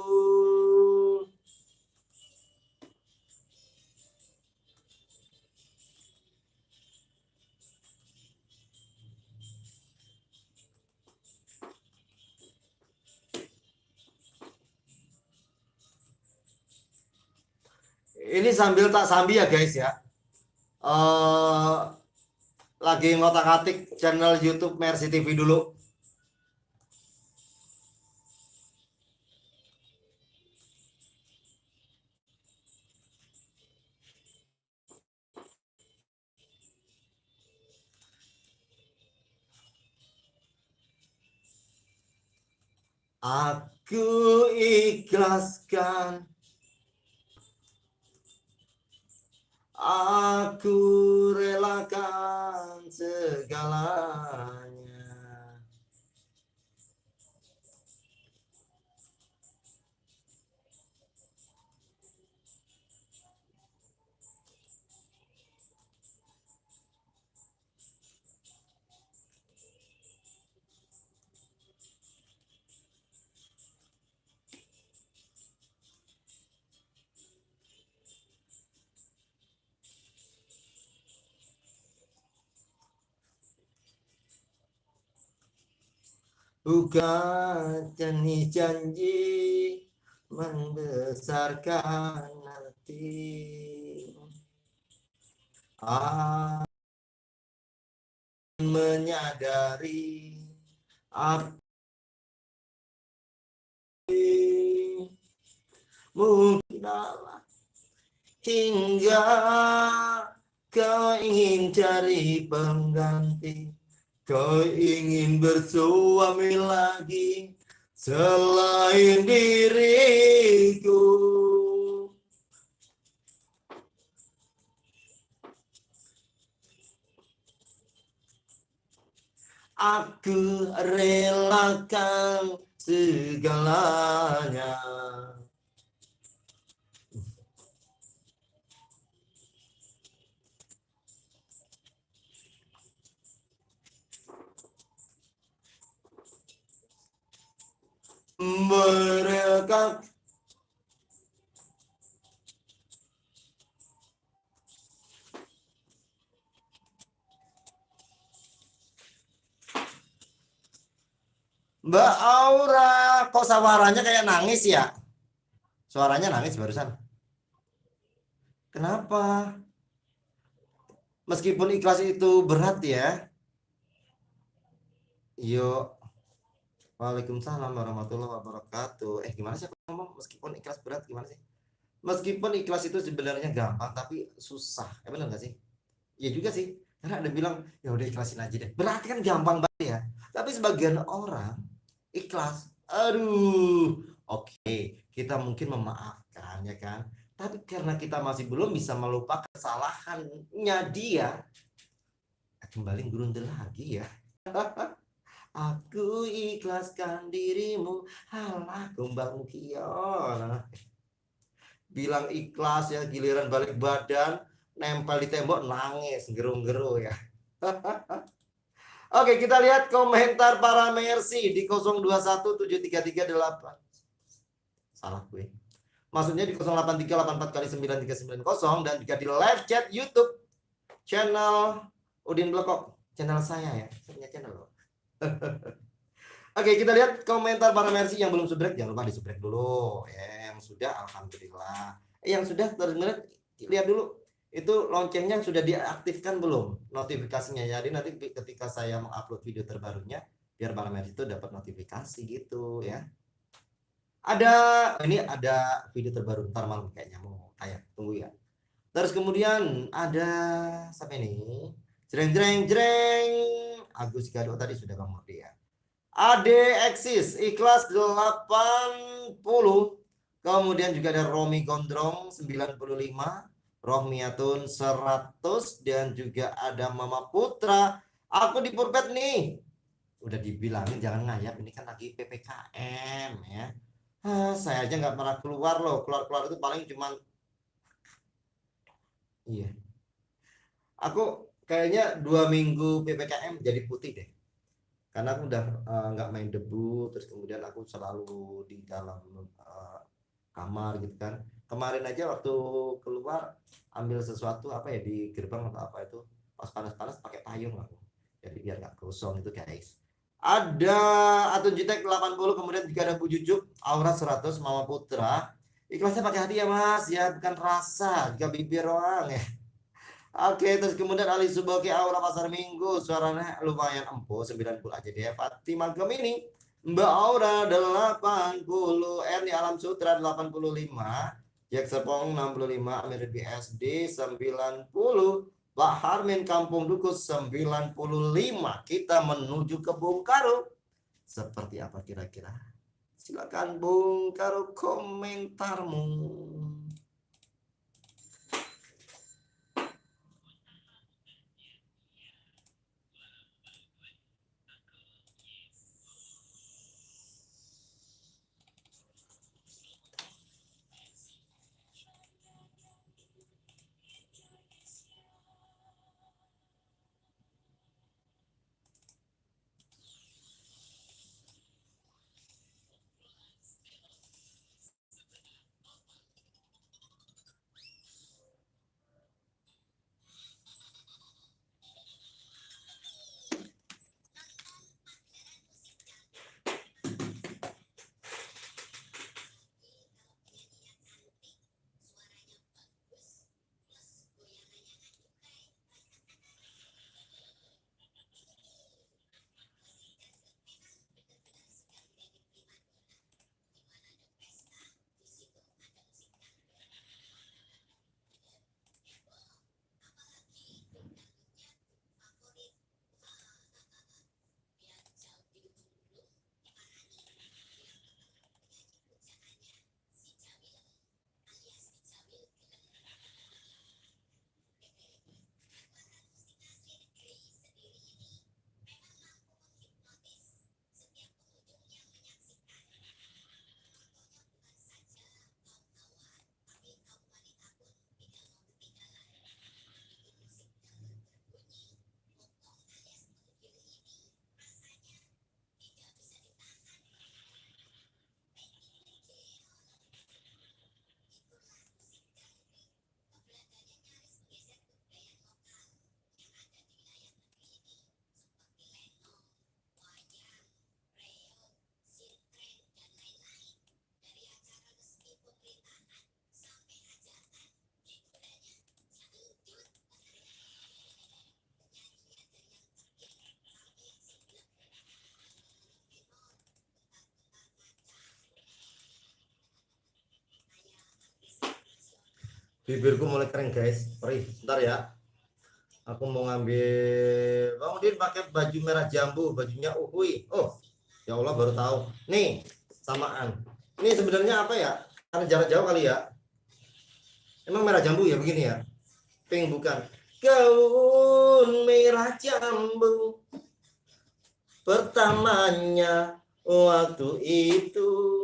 Ini sambil tak sambil ya guys ya. Lagi ngotak-atik channel YouTube Mercy TV dulu. Aku ikhlaskan, aku relakan segalanya. Bukan janji membesarkan hati, menyadari api mungkin hingga kau ingin cari pengganti, kau ingin bersuami lagi selain diriku. Aku relakan segalanya. Mereka Mbak Aura, kok suaranya kayak nangis ya? Suaranya nangis barusan. Kenapa? Meskipun ikhlas itu berat ya. Yuk. Waalaikumsalam warahmatullahi wabarakatuh. Gimana sih aku ngomong meskipun ikhlas berat gimana sih? Meskipun ikhlas itu sebenarnya gampang tapi susah. Benar nggak sih? Ya juga sih. Karena ada bilang ya udah ikhlasin aja deh. Berarti kan gampang banget ya. Tapi sebagian orang ikhlas. Aduh. Oke, kita mungkin memaafkan ya kan. Tapi karena kita masih belum bisa melupakan kesalahannya dia, kembali gurundel lagi ya. Aku ikhlaskan dirimu, halah kumbang kion. Bilang ikhlas ya, giliran balik badan, nempel di tembok, nangis, gerung-geru ya. Oke, kita lihat komentar para Mercy di 02173338. Salah gue. Maksudnya di 08384 kali 9390, dan juga di live chat YouTube channel Udin Blokok, channel saya ya. Saya punya channel loh. Oke, kita lihat komentar para Mercy yang belum subrek, jangan lupa di subrek dulu. Yang sudah alhamdulillah. Yang sudah terus lihat dulu itu loncengnya sudah diaktifkan belum notifikasinya. Jadi nanti ketika saya mengupload video terbarunya biar para Mercy itu dapat notifikasi gitu ya. Ini ada video terbaru ntar malam kayaknya mau kayak tunggu ya. Terus kemudian ada sampai ini jreng Agus Gado tadi sudah kamu ya. Ade Eksis ikhlas 80. Kemudian juga ada Romi Gondrong 95, Rohmiatun 100, dan juga ada Mama Putra. Aku di Purpet nih. Udah dibilangin jangan ngayap, ini kan lagi PPKM ya. Saya aja nggak pernah keluar loh. Keluar itu paling cuman iya. Aku kayaknya 2 minggu PPKM jadi putih deh. Karena aku udah nggak main debu, terus kemudian aku selalu di dalam kamar gitu kan. Kemarin aja waktu keluar ambil sesuatu apa ya di gerbang atau apa itu, pas panas-panas pakai payung aku. Jadi biar nggak gosong itu guys. Ada Atun Jitek 80, kemudian juga ada Bu Jujuk, Aura 100, Mama Putra. Ikhlasnya pakai hati ya Mas, ya bukan rasa, juga bibir doang ya. Oke, terus kemudian Ali Suboki Aura Pasar Minggu, suaranya lumayan empuk, 90 aja deh. Fatima Gemini, Mbak Aura 80, Erni Alam Sutra 85, Jack Serpong 65, Amir BSD 90, Pak Harmin Kampung Dukus 95. Kita menuju ke Bung Karno. Seperti apa kira-kira? Silakan Bung karo komentarmu. Bibirku mulai kering guys, perih. Bentar ya. Aku mau ngambil. Bang Udin pakai baju merah jambu, bajunya Uhui. Oh, ya Allah baru tahu. Nih, samaan. Ini sebenarnya apa ya? Karena jarak jauh kali ya. Emang merah jambu ya begini ya? Pink bukan. Gaun merah jambu. Pertamanya waktu itu.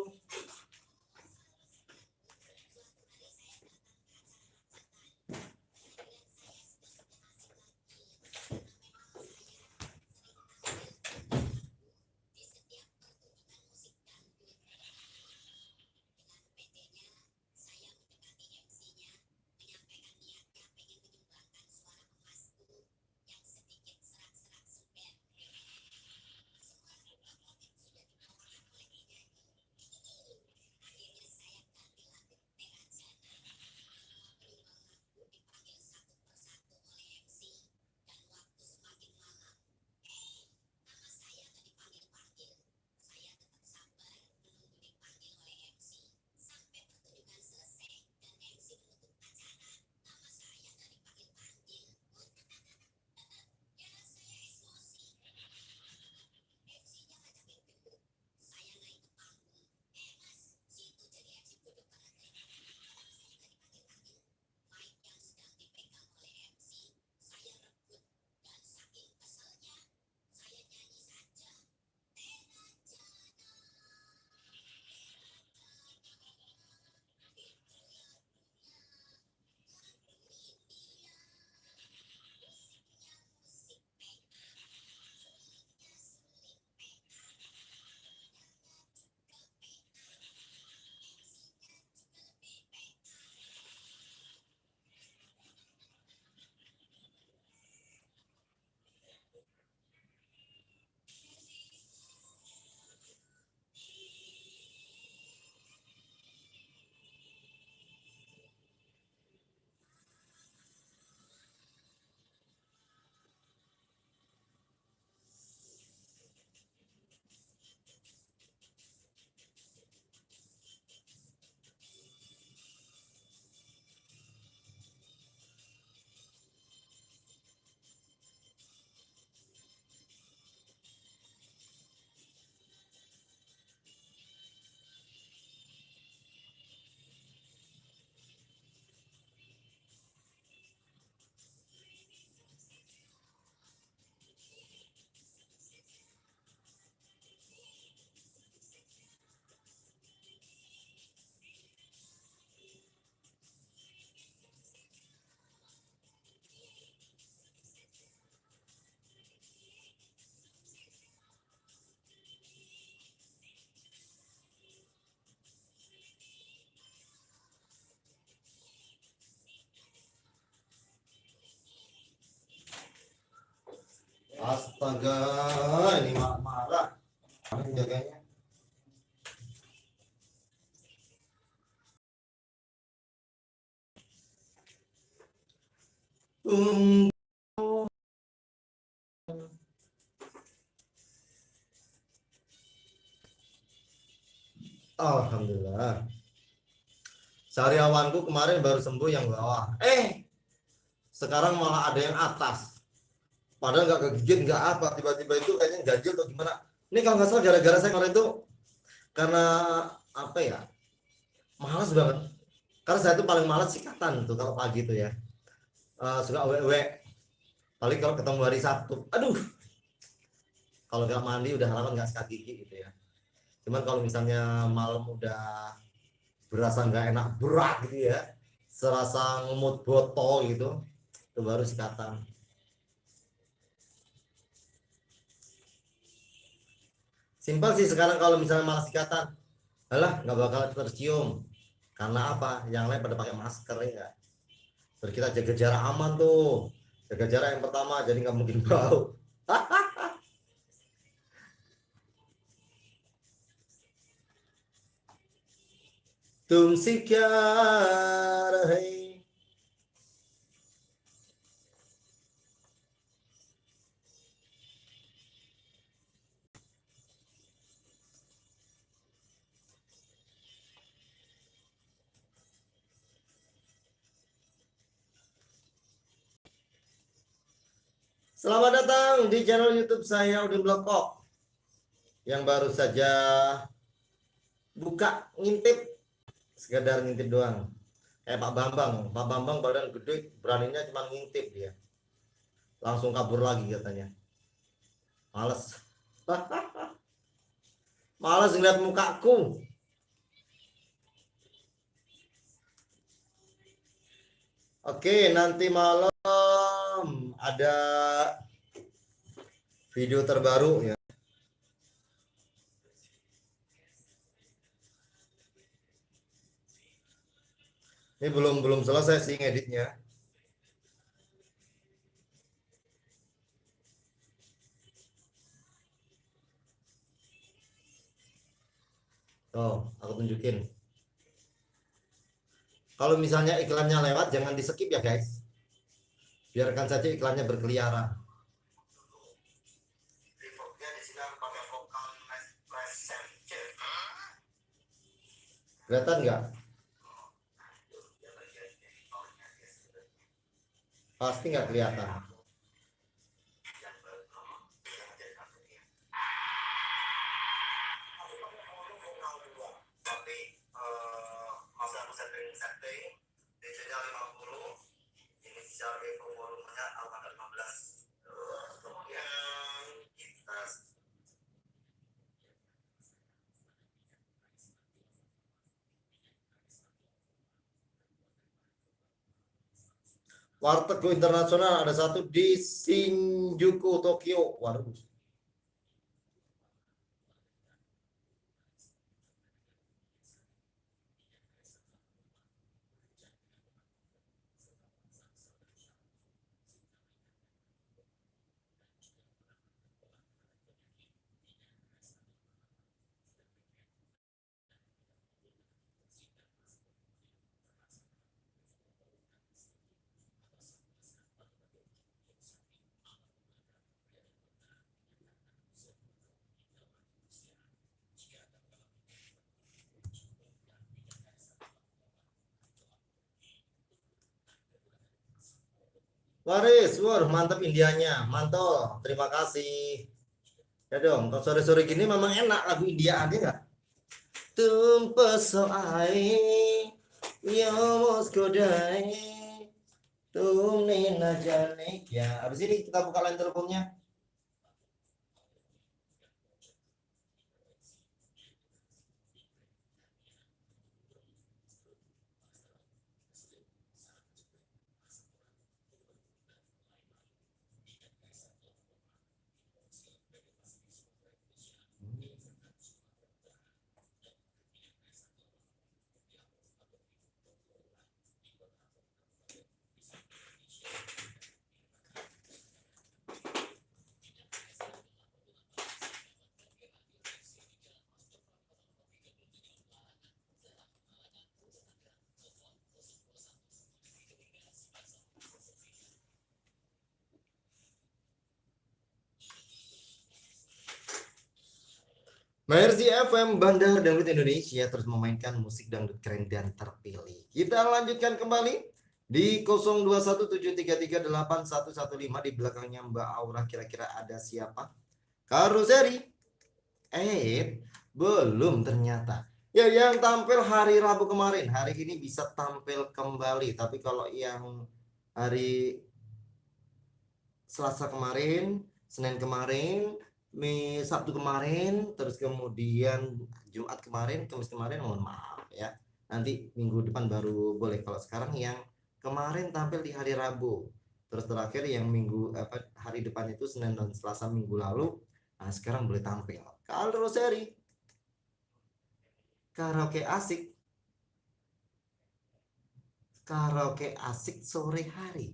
Astaga, ini marah. Jaganya. Alhamdulillah. Sariawanku kemarin baru sembuh yang bawah. Sekarang malah ada yang atas. Padahal nggak kegigit, nggak apa. Tiba-tiba itu kayaknya ganjil atau gimana. Ini kalau nggak salah gara-gara saya kemarin itu karena apa ya? Malas banget. Karena saya tuh paling malas sikatan tuh kalau pagi tuh ya. Suka wewe. Paling kalau ketemu hari Sabtu. Aduh. Kalau nggak mandi udah lama nggak sikat gigi gitu ya. Cuman kalau misalnya malam udah berasa nggak enak berat gitu ya, serasa ngemut botol gitu, itu baru sikatan. Simpel sih sekarang kalau misalnya malas sikatan, alah nggak bakal tercium. Karena apa? Yang lain pada pakai masker ya. Terus kita jaga jarak aman tuh. Jaga jarak yang pertama, jadi nggak mungkin bau. तुमसे क्या रहे. Selamat datang di channel YouTube saya Udin Blokok yang baru saja buka ngintip, sekedar ngintip doang. Kayak Pak Bambang badan gede, beraninya cuma ngintip dia. Langsung kabur lagi katanya. Males. Males ngeliat mukaku. Oke, nanti malam ada video terbaru ya. Ini belum selesai sih ngeditnya. Oh, aku tunjukin. Kalau misalnya iklannya lewat, jangan di skip ya guys. Biarkan saja iklannya berkeliaran. Kelihatan nggak? Pasti nggak kelihatan. Warteg Go Internasional ada satu di Shinjuku, Tokyo. Waduh. Waris, wah mantap Indianya, mantul. Terima kasih. Ya dong, kalau sore-sore gini memang enak lagu India ada nggak? Tum pesoai, yo moskodai, tum nina janik ya. Abis ini kita buka line teleponnya. Mercy FM Bandar Dangdut Indonesia terus memainkan musik dangdut keren dan terpilih. Kita lanjutkan kembali di 0217338115 di belakangnya Mbak Aura, kira-kira ada siapa? Karuseri. Belum ternyata. Ya, yang tampil hari Rabu kemarin, hari ini bisa tampil kembali. Tapi kalau yang hari Selasa kemarin, Senin kemarin, Sabtu kemarin, terus kemudian Jumat kemarin, Kamis kemarin, mohon maaf ya. Nanti minggu depan baru boleh. Kalau sekarang yang kemarin tampil di hari Rabu, terus terakhir yang hari depan itu Senin dan Selasa minggu lalu. Nah, sekarang boleh tampil. Kalau seri karaoke asik, karaoke asik sore hari.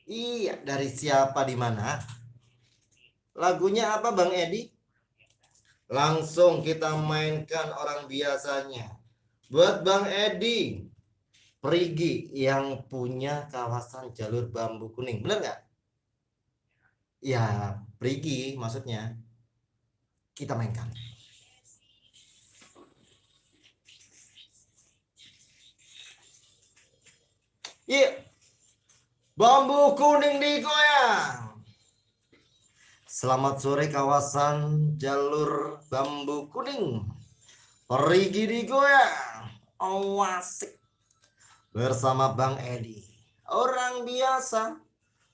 Iya, dari siapa di mana? Lagunya apa Bang Edi? Langsung kita mainkan orang biasanya. Buat Bang Edi, Perigi yang punya kawasan jalur bambu kuning, bener nggak? Ya, Perigi maksudnya. Kita mainkan. Yuk, bambu kuning digoyang. Selamat sore kawasan jalur bambu kuning. Perigi digoyang. Oh, asik. Bersama Bang Edi. Orang biasa.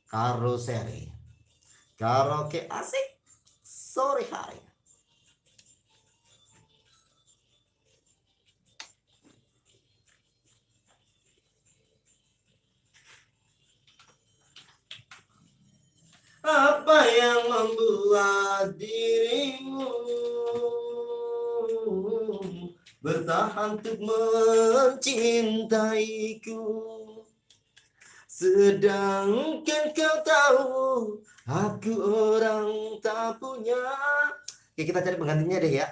Karuseri. Karaoke asik sore hari. Apa yang membuat dirimu bertahan untuk mencintaiku, sedangkan kau tahu aku orang tak punya. Oke, kita cari penggantinya deh ya.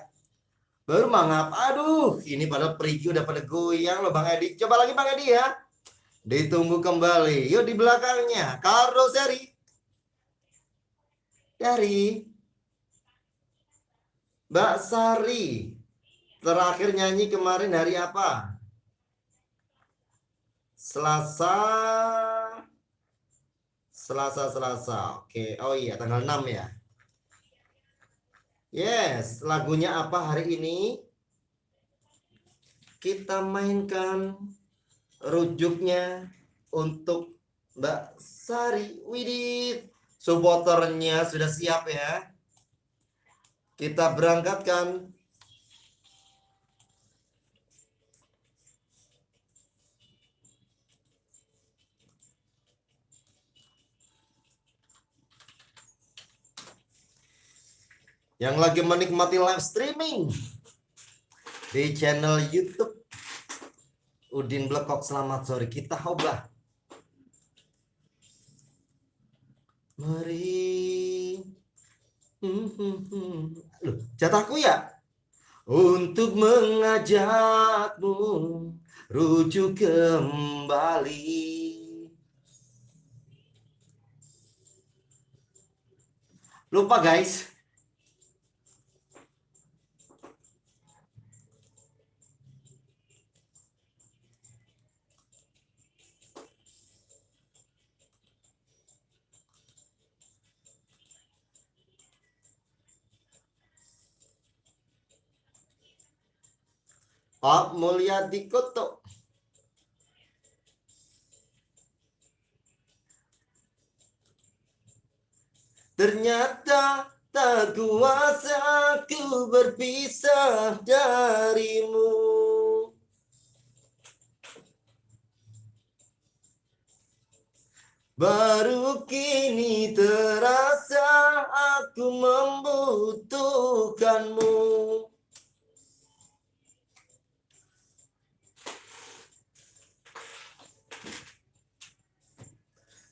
Baru mangap. Aduh, ini pada Perigi udah pada goyang loh Bang Edi. Coba lagi Bang Edi ya. Ditunggu kembali. Yuk di belakangnya. Karoseri. Dari Mbak Sari. Terakhir nyanyi kemarin hari apa? Selasa. Oke. Oh iya, tanggal 6 ya. Yes, lagunya apa hari ini? Kita mainkan rujuknya untuk Mbak Sari. Widit. Supporternya sudah siap ya. Kita berangkatkan. Yang lagi menikmati live streaming di channel YouTube Udin Blekok, selamat sore. Kita hobah. Mari. Loh, jatahku ya? Untuk mengajakmu rujuk kembali. Lupa guys. Pak Mulyadi Koto. Ternyata tak kuasa ku berpisah darimu. Baru kini terasa aku membutuhkanmu.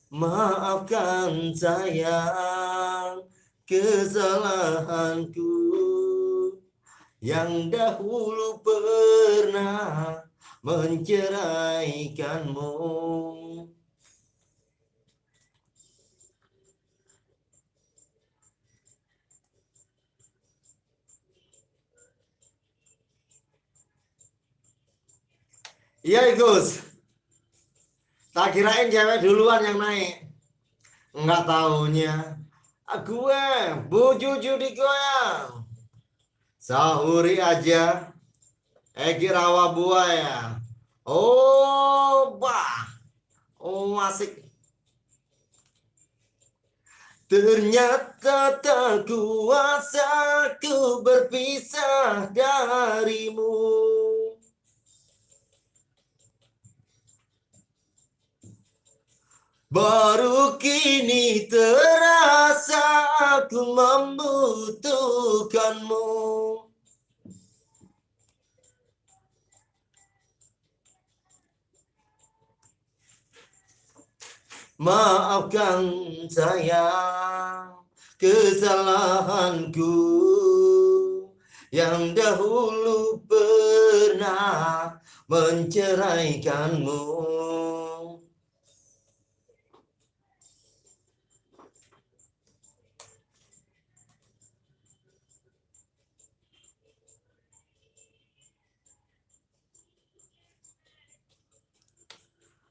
Maafkan sayang kesalahanku yang dahulu pernah menceraikanmu. Iya Gus, tak kirain cewek duluan yang naik. Enggak taunya gue bujuju digoyang. Sahuri aja Egi rawa buaya. Oh bah, oh asik. Ternyata tak kuasa ku berpisah darimu. Baru kini terasa aku membutuhkanmu. Maafkan sayang kesalahanku yang dahulu pernah menceraikanmu.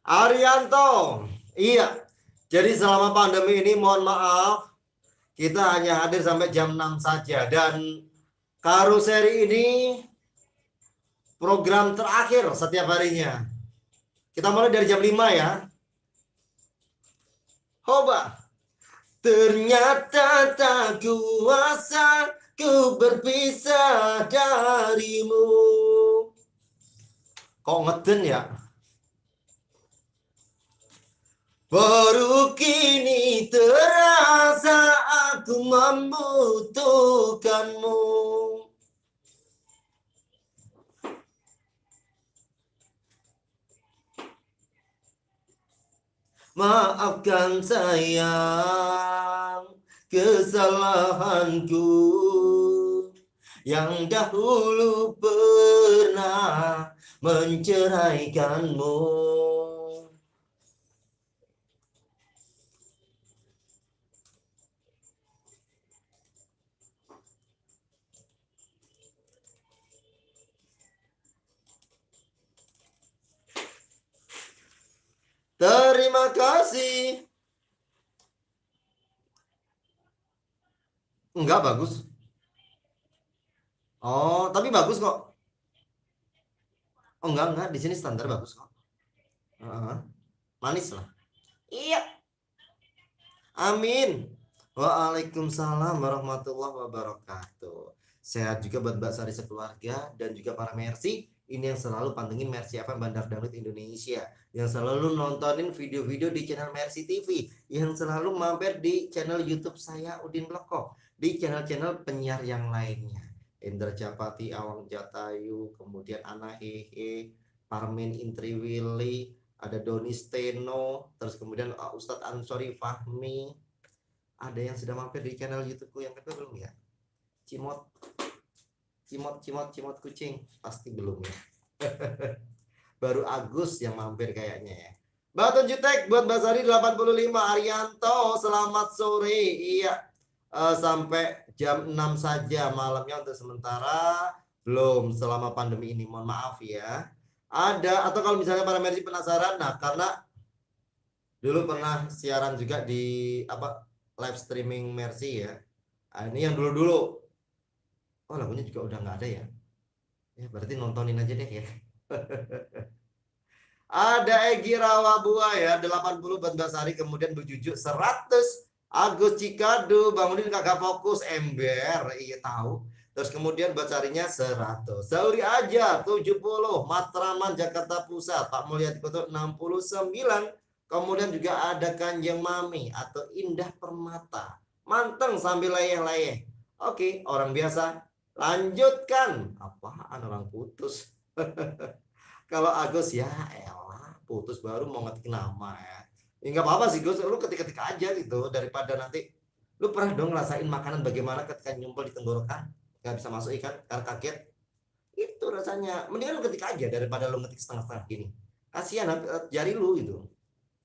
Arianto, iya. Jadi selama pandemi ini mohon maaf, kita hanya hadir sampai jam 6 saja. Dan karuseri ini program terakhir setiap harinya. Kita mulai dari jam 5 ya. Hoba. Ternyata tak kuasa ku berpisah darimu. Kok ngeden ya? Baru kini terasa aku membutuhkanmu. Maafkan sayang kesalahanku yang dahulu pernah menceraikanmu. Terima kasih. Enggak bagus. Oh, tapi bagus kok. Oh, enggak. Di sini standar bagus kok. Manis lah. Iya. Amin. Waalaikumsalam warahmatullahi wabarakatuh. Sehat juga buat Mbak Sari sekeluarga dan juga para Mercy. Ini yang selalu pantengin Mercy FM Bandar Dangdut Indonesia. Yang selalu nontonin video-video di channel Mercy TV. Yang selalu mampir di channel YouTube saya Udin Bloko. Di channel-channel penyiar yang lainnya. Indra Japati, Awang Jatayu, kemudian Ana Hehe, Parmin Intriwili, ada Doni Steno, terus kemudian Ustadz Ansori Fahmi. Ada yang sudah mampir di channel YouTubeku yang kedua belum ya? Cimot kucing pasti belum ya. Baru Agus yang mampir kayaknya ya. Baton Jutek buat Mbak Sari 85. Arianto selamat sore. Iya, sampai jam 6 saja malamnya untuk sementara. Belum selama pandemi ini, mohon maaf ya. Ada, atau kalau misalnya para Mercy penasaran, nah karena dulu pernah siaran juga di live streaming Mercy ya. Nah, ini yang dulu-dulu. Oh, lagunya juga udah nggak ada ya. Ya berarti nontonin aja deh ya. Ada Egi Rawabua ya 80 buat Mbak Sari, kemudian Bujujuk 100. Agus Cikadu, bangunin kagak fokus ember. Iya tahu. Terus kemudian buat Sarinya 100. Sauri aja 70. Matraman Jakarta Pusat, Pak Mulyadi Koto 69. Kemudian juga ada Kanjeng Mami atau Indah Permata. Manteng sambil layeh-layeh. Oke, orang biasa. Lanjutkan. Apaan orang putus? Kalau Agus ya elah, putus baru mau ngetik nama ya. Ya nggak apa-apa sih Gus, lu ketik-ketik aja gitu daripada nanti lu pernah dong ngerasain makanan bagaimana ketika nyumpel di tenggorokan nggak bisa masuk ikan karena kaget. Itu rasanya. Mendingan lu ketik aja daripada lu ngetik setengah-setengah gini. Kasihan jari lu gitu.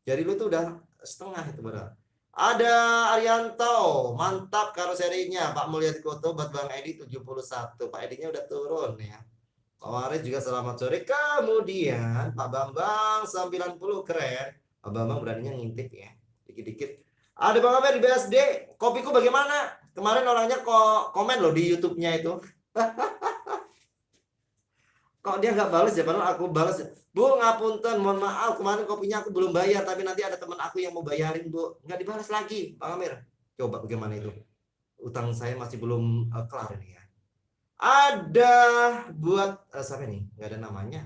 Jari lu tuh udah setengah itu benar. Ada Arianto, mantap karoserinya. Pak Mulyadi Koto buat Bang Edi 71. Pak Edinya udah turun ya. Pak Waris juga selamat sore. Kemudian Pak Bambang 90 keren. Pak Bambang beraninya ngintip ya. Dikit-dikit. Ada Bang Amer di BSD. Kopiku bagaimana? Kemarin orangnya kok komen loh di YouTube-nya itu. Kok dia nggak balas ya? Padahal aku balas. Bu, ngapunten, mohon maaf. Kemarin kopinya aku belum bayar. Tapi nanti ada teman aku yang mau bayarin, Bu. Nggak dibalas lagi, Bang Amir. Coba bagaimana itu? Utang saya masih belum kelar ini ya. Ada buat siapa nih? Nggak ada namanya.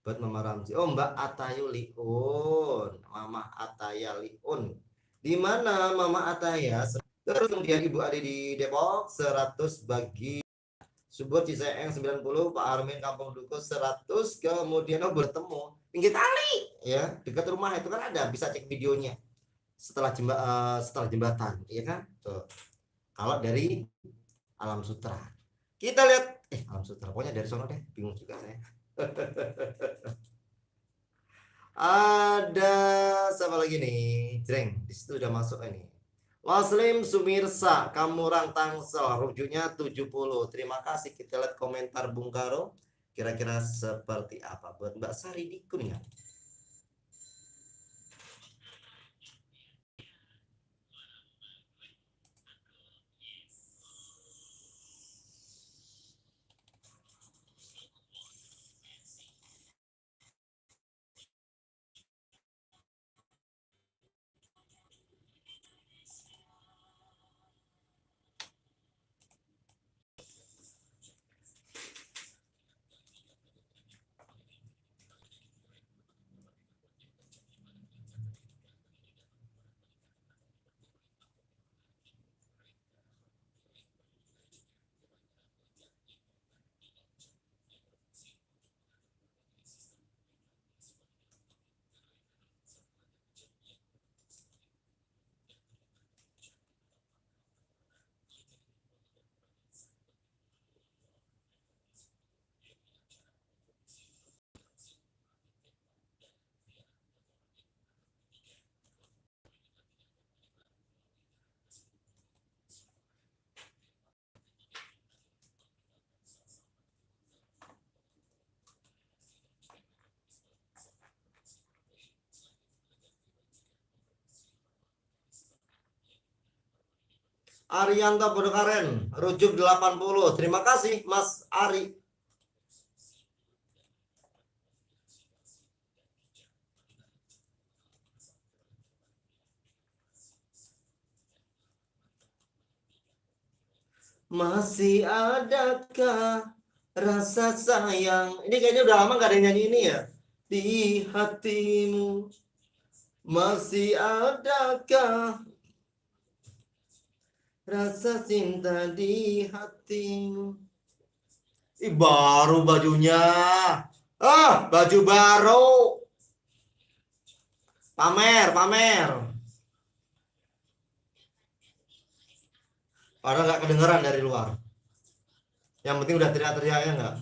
Buat Mama Ramzi. Oh, Mbak Atayu Liun. Mama Ataya Liun. Di mana Mama Ataya? Terus kemudian Ibu Ade di Depok 100 bagi Subur Ciseeng 90, Pak Armin Kampung Dukus 100, kemudian bertemu pinggir kali ya, dekat rumah itu kan ada, bisa cek videonya setelah jembatan, ya kan? Tuh. Kalau dari Alam Sutra. Kita lihat Alam Sutra, pokoknya dari sono deh, bingung juga saya. Ada siapa lagi nih? Jreng, di situ udah masuk ini. Waslim Sumirsa, Kamurang Tangsel, rujuknya 70. Terima kasih. Kita lihat komentar Bung Karo. Kira-kira seperti apa buat Mbak Sari di Kuningan. Arianto Bodokaren, rujuk 80. Terima kasih Mas Ari. Masih adakah rasa sayang? Ini kayaknya udah lama gak ada yang nyanyi ini ya. Di hatimu masih adakah rasa cinta di hatimu? Ih, baru bajunya. Baju baru. Pamer, pamer. Padahal nggak kedengeran dari luar. Yang penting udah teriak-teriak ya nggak?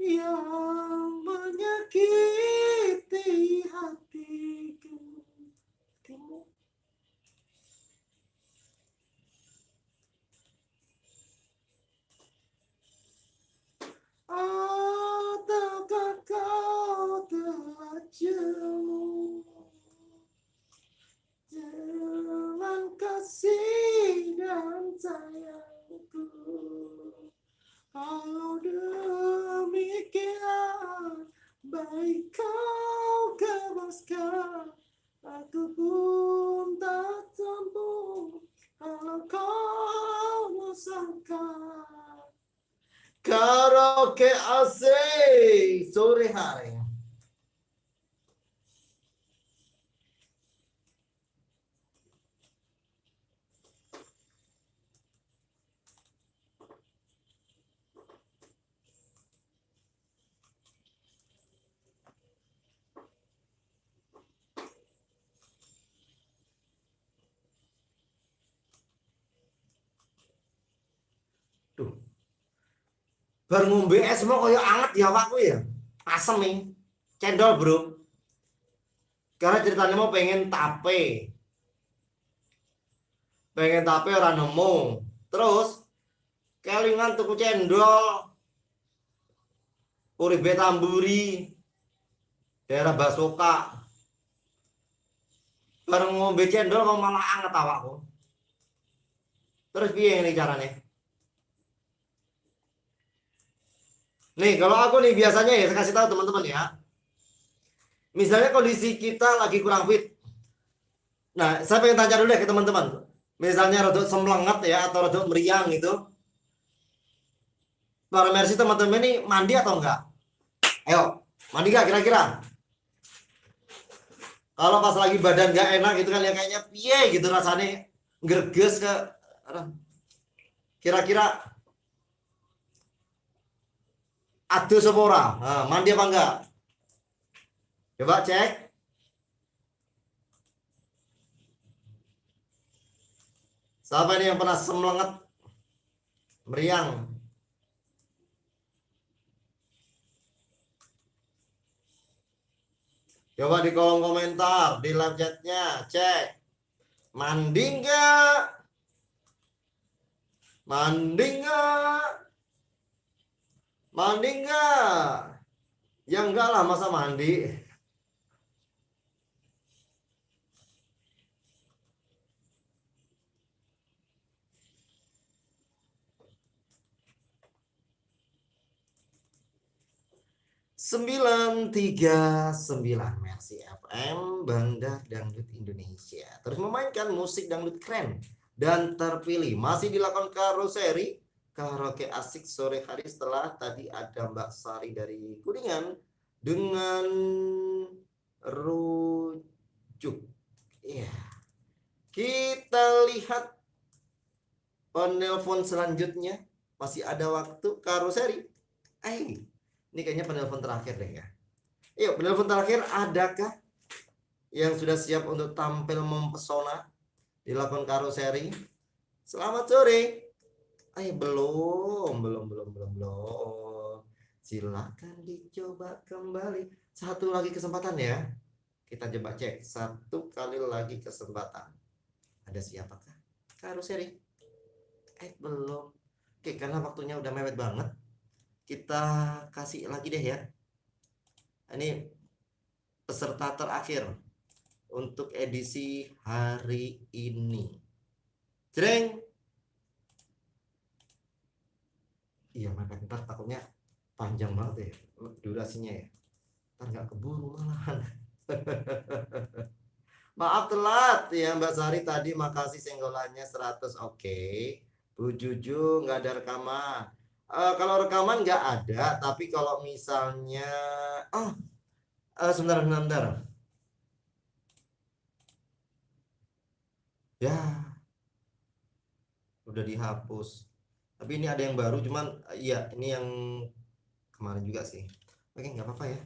yang menyakiti hatiku. Ataukah kau telah jemu jalan kasih dan sayangku? Kalau demikian baik kau kebaskan, aku pun tak mampu kalau kau menyusahkan. Karaoke asik sore hari. Tuh, baru ngombe es mau koyo anget ya awakku ya. Asem nih. Cendol, Bro. Karena ceritanya mau pengen tape. Pengen tape ora nemu. Terus kelingan tuku cendol. Uribe Tamburi. Daerah Basoka. Baru ngombe cendol kok malah anget awakku. Terus piye ini caranya? Nih, kalau aku nih biasanya ya saya kasih tahu teman-teman ya. Misalnya kondisi kita lagi kurang fit. Nah, saya pengen tanya dulu deh ke teman-teman. Misalnya rodok semlenget ya atau rodok meriang gitu. Para Mercy teman-teman ini mandi atau enggak? Ayo, mandi gak kira-kira? Kalau pas lagi badan gak enak gitu kan ya kayaknya piye gitu rasanya gerges ke kira-kira aduh sepora. Nah, mandi apa enggak? Coba cek. Siapa ini yang pernah semlenget meriang? Coba di kolom komentar, di live chatnya, cek. Mandi enggak? Mandi enggak? Mandi enggak? Ya enggak lah, masa mandi? Sembilan tiga sembilan Mercy FM Bandar Dangdut Indonesia. Terus memainkan musik dangdut keren dan terpilih. Masih dilakukan karoseri karaoke asik sore hari setelah tadi ada Mbak Sari dari Kuningan dengan rujuk. Ya, kita lihat penelpon selanjutnya. Masih ada waktu karoseri. Ini kayaknya penelpon terakhir deh ya. Yuk, penelpon terakhir, adakah yang sudah siap untuk tampil mempesona dilakukan karoseri? Selamat sore. Belum. Silakan dicoba kembali. Satu lagi kesempatan ya. Kita coba cek. Satu kali lagi kesempatan. Ada siapakah? Karoseri. Belum. Oke, karena waktunya udah mepet banget. Kita kasih lagi deh ya. Ini peserta terakhir untuk edisi hari ini. Jreng. Iya, maka ntar takutnya panjang banget ya durasinya ya. Ntar nggak keburu malahan. Maaf telat ya Mbak Sari tadi, makasih senggolannya 100. Oke. Bu Juju nggak ada rekaman. Kalau rekaman nggak ada, tapi kalau misalnya sebentar. Ya, udah dihapus. Tapi ini ada yang baru, cuman iya ini yang kemarin juga sih. Oke, nggak apa-apa ya.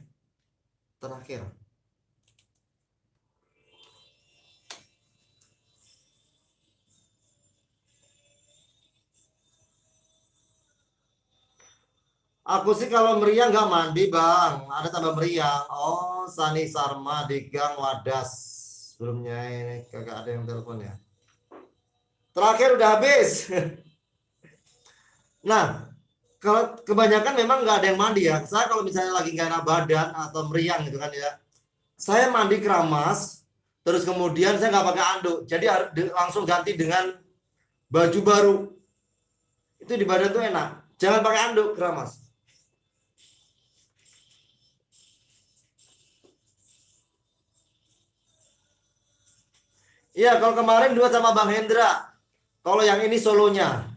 Terakhir. Aku sih kalau meriang nggak mandi bang, ada tambah meriang. Oh, Sani Sarma di Gang Wadas. Sebelumnya ini kagak ada yang telepon ya. Terakhir udah habis. Nah, kalau kebanyakan memang nggak ada yang mandi ya. Saya kalau misalnya lagi nggak enak badan atau meriang gitu kan ya, saya mandi keramas, terus kemudian saya nggak pakai anduk. Jadi langsung ganti dengan baju baru. Itu di badan tuh enak. Jangan pakai anduk keramas. Iya, kalau kemarin dua sama Bang Hendra. Kalau yang ini solonya.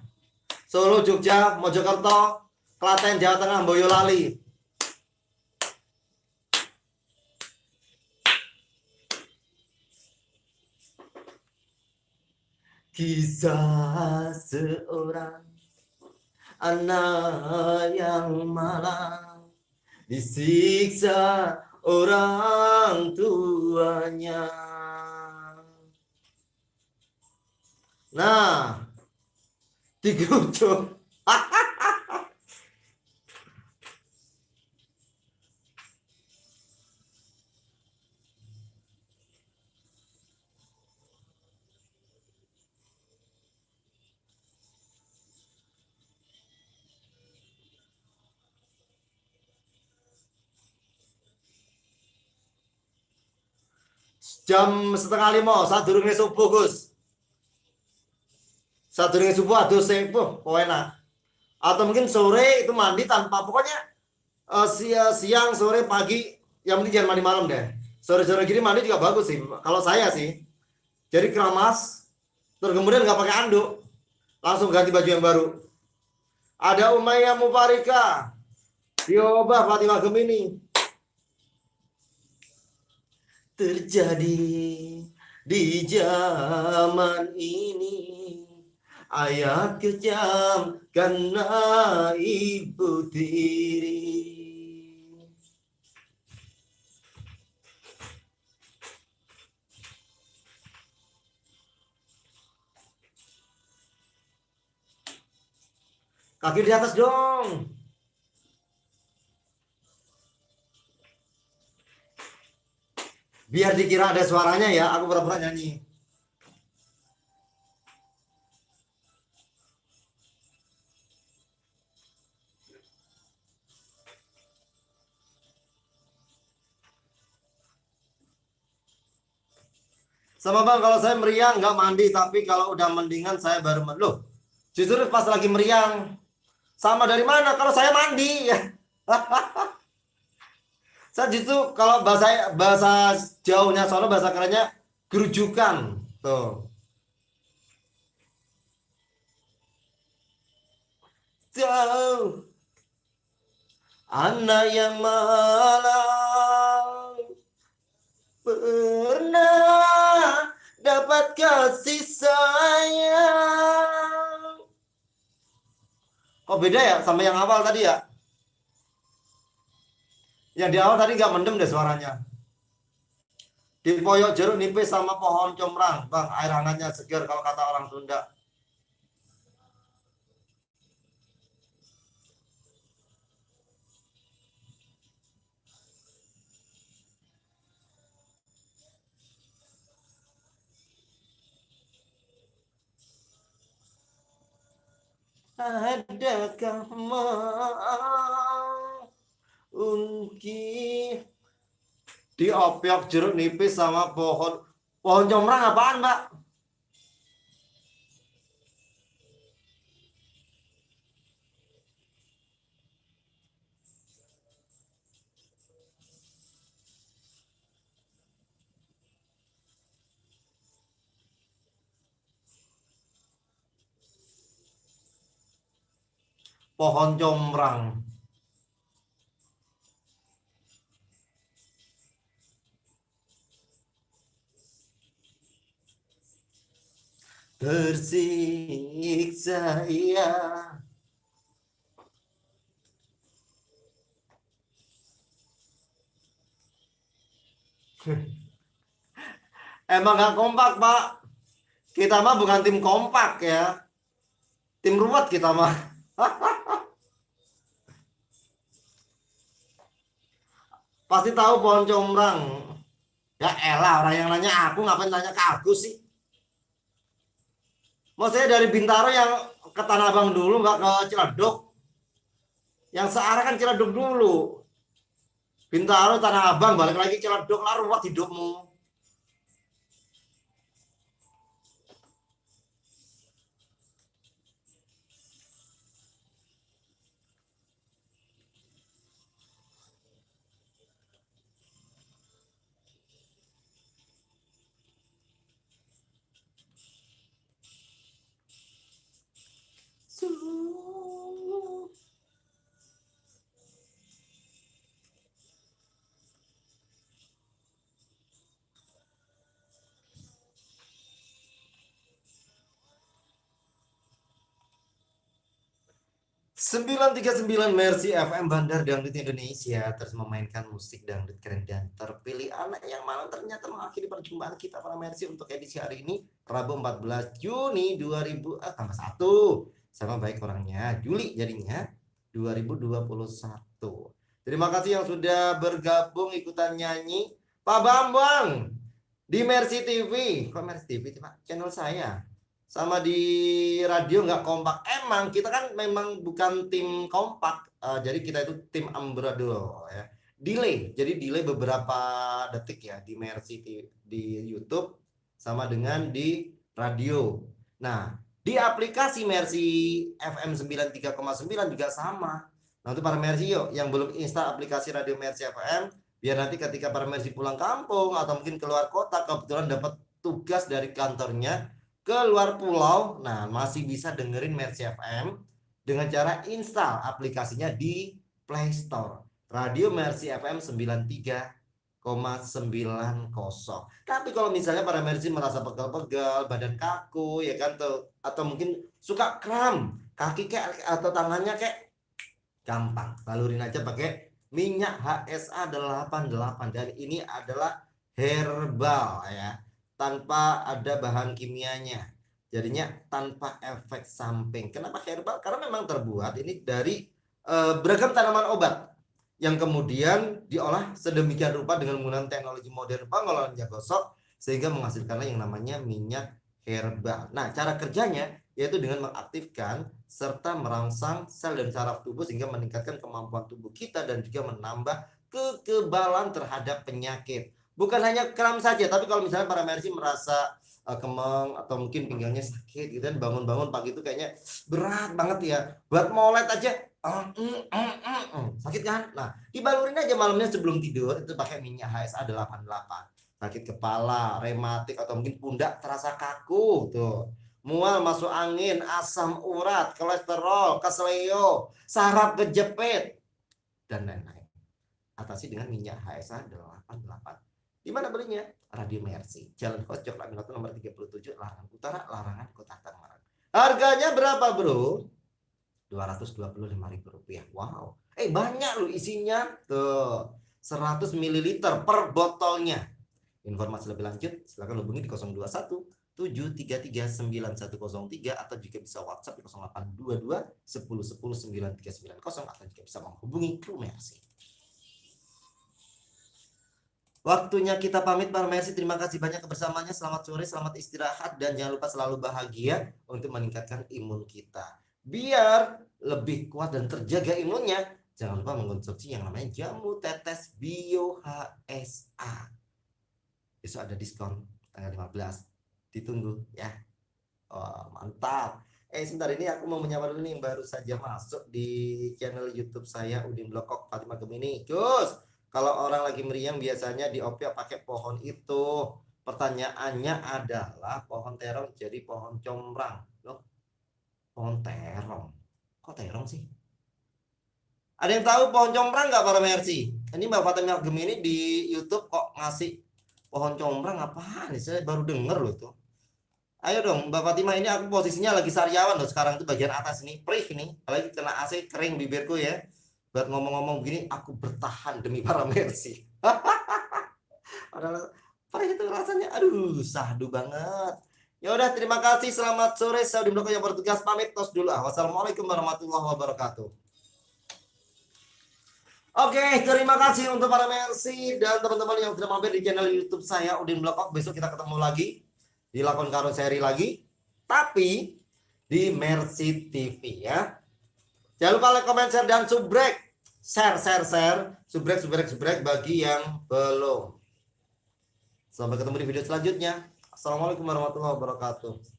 Solo, Jogja, Mojokerto, Klaten, Jawa Tengah, Boyolali. Kisah seorang anak yang malang disiksa orang tuanya. Nah, dikutuk. Jam setengah lima, saat durungnya subuh, Gus. Saat durungnya subuh, aduh sepuh, pokoknya. Atau mungkin sore itu mandi tanpa, pokoknya siang, sore, pagi, yang penting jangan mandi malam deh. Sore-sore gini mandi juga bagus sih, kalau saya sih. Jadi keramas, terus kemudian nggak pakai anduk, langsung ganti baju yang baru. Ada Umayyah Mufarika, Diobah Fatimah Gemini. Terjadi di zaman ini ayat kejam karena ibu tiri. Kaki di atas dong. Biar dikira ada suaranya ya, aku pura-pura nyanyi. Sama bang, kalau saya meriang nggak mandi, tapi kalau udah mendingan saya baru mandi. Loh, justru pas lagi meriang. Sama dari mana? Kalau saya mandi ya. Saya justru kalau bahasa jauhnya soalnya bahasa kerennya gerujukan. Tuh. Jauh anak yang malang pernah dapat kasih sayang. Kok beda ya sama yang awal tadi ya? Yang di awal tadi nggak mendem deh suaranya. Di Poyok Jeruk nipis sama pohon combrang, bang, air hangatnya segar kalau kata orang Sunda. Adakah mau ungkit di opiok jeruk nipis sama pohon pohon combrang apaan mbak? Pohon combrang. Tersiksa iya. Emang gak kompak pak. Kita mah bukan tim kompak ya. Tim ruwet kita mah. Pasti tahu pohon combrang. Ya elah, orang yang nanya aku ngapain nanya ke Agus sih? Mau saya dari Bintaro yang ke Tanah Abang dulu, nggak ke Ciledug. Yang searah kan Ciledug dulu. Bintaro, Tanah Abang, balik lagi Ciledug, lah ruwet hidupmu. 939 Mercy FM Bandar Dangdut Indonesia terus memainkan musik dangdut keren dan terpilih anak yang malam ternyata mengakhiri perjumpaan kita para Mercy untuk edisi hari ini Rabu 14 Juni 2000 tambah 1 sama baik orangnya Juli jadinya 2021. Terima kasih yang sudah bergabung ikutan nyanyi Pak Bambang di Mercy TV. Kok Mercy TV Pak? Channel saya. Sama di radio nggak kompak. Emang kita kan memang bukan tim kompak, jadi kita itu tim amburadul ya. Delay, jadi delay beberapa detik ya di Mercy di YouTube sama dengan di radio. Nah, di aplikasi Mercy FM 93,9 juga sama. Nah, itu para Mercy yuk yang belum install aplikasi radio Mercy FM, biar nanti ketika para Mercy pulang kampung atau mungkin keluar kota kebetulan dapat tugas dari kantornya ke luar pulau, nah masih bisa dengerin Mercy FM dengan cara install aplikasinya di Play Store. Radio Mercy FM 93,90. Tapi kalau misalnya para Mercy merasa pegal-pegal, badan kaku ya kan tuh, atau mungkin suka kram, kaki kayak atau tangannya kayak gampang, balurin aja pakai minyak HSA 88 dan ini adalah herbal ya. Tanpa ada bahan kimianya, jadinya tanpa efek samping. Kenapa herbal? Karena memang terbuat ini dari beragam tanaman obat yang kemudian diolah sedemikian rupa dengan menggunakan teknologi modern pengolahan gosok sehingga menghasilkan yang namanya minyak herbal. Nah, cara kerjanya yaitu dengan mengaktifkan serta merangsang sel dan saraf tubuh sehingga meningkatkan kemampuan tubuh kita dan juga menambah kekebalan terhadap penyakit. Bukan hanya kram saja, tapi kalau misalnya para Mercy merasa kemeng atau mungkin pinggangnya sakit gitu kan, bangun-bangun pagi itu kayaknya berat banget ya, buat molet aja sakit kan. Nah, dibalurin aja malamnya sebelum tidur itu pakai minyak HSA 88. Sakit kepala, rematik atau mungkin pundak terasa kaku tuh, mual masuk angin, asam urat, kolesterol, keseleo, saraf kejepit dan lain-lain, atasi dengan minyak HSA 88. Di mana belinya? Radio Mercy, Jalan Kocok, Laminato nomor 37, Larangan Utara, Larangan Kota Tangerang. Harganya berapa, Bro? Rp225.000. Wow. Banyak loh isinya. Tuh, 100 ml per botolnya. Informasi lebih lanjut silakan hubungi di 021 733 9103 atau juga bisa WhatsApp di 0822 10 10 9390 atau juga bisa menghubungi kru Mercy. Waktunya kita pamit para Mercy. Terima kasih banyak kebersamaannya. Selamat sore, selamat istirahat dan jangan lupa selalu bahagia untuk meningkatkan imun kita. Biar lebih kuat dan terjaga imunnya, jangan lupa mengkonsumsi yang namanya jamu tetes Bio HSA. Besok ada diskon tanggal 15. Ditunggu ya. Oh, mantap. Sebentar ini aku mau menyapa dulu nih yang baru saja masuk di channel YouTube saya Udin Blokok Fatimah Gemini. Cus. Kalau orang lagi meriang biasanya diopiak pakai pohon itu. Pertanyaannya adalah pohon terong jadi pohon combrang. Loh, pohon terong. Kok terong sih? Ada yang tahu pohon combrang nggak para Mercy? Ini Mbak Fatimah Gemini di YouTube kok ngasih pohon combrang apaan nih? Saya baru denger loh itu. Ayo dong Mbak Fatimah, ini aku posisinya lagi sariawan loh sekarang tuh bagian atas ini. Perih nih, apalagi kena AC kering bibirku ya. Buat ngomong-ngomong gini, aku bertahan demi para Mercy. Padahal perih itu rasanya, aduh, sahdu banget. Ya udah, terima kasih, selamat sore. Saya Udin Blokok yang bertugas pamit tos dulu. Wassalamualaikum warahmatullahi wabarakatuh. Oke, terima kasih untuk para Mercy dan teman-teman yang sudah mampir di channel YouTube saya Udin Blokok. Besok kita ketemu lagi di Lakon Karo seri lagi, tapi di Mercy TV ya. Jangan lupa like, comment, share dan subrek. Share, subrek bagi yang belum. Sampai ketemu di video selanjutnya. Assalamualaikum warahmatullahi wabarakatuh.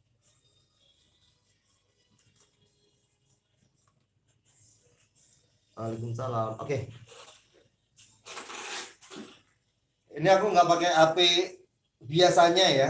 Waalaikumsalam. Oke. Ini aku nggak pakai HP biasanya ya.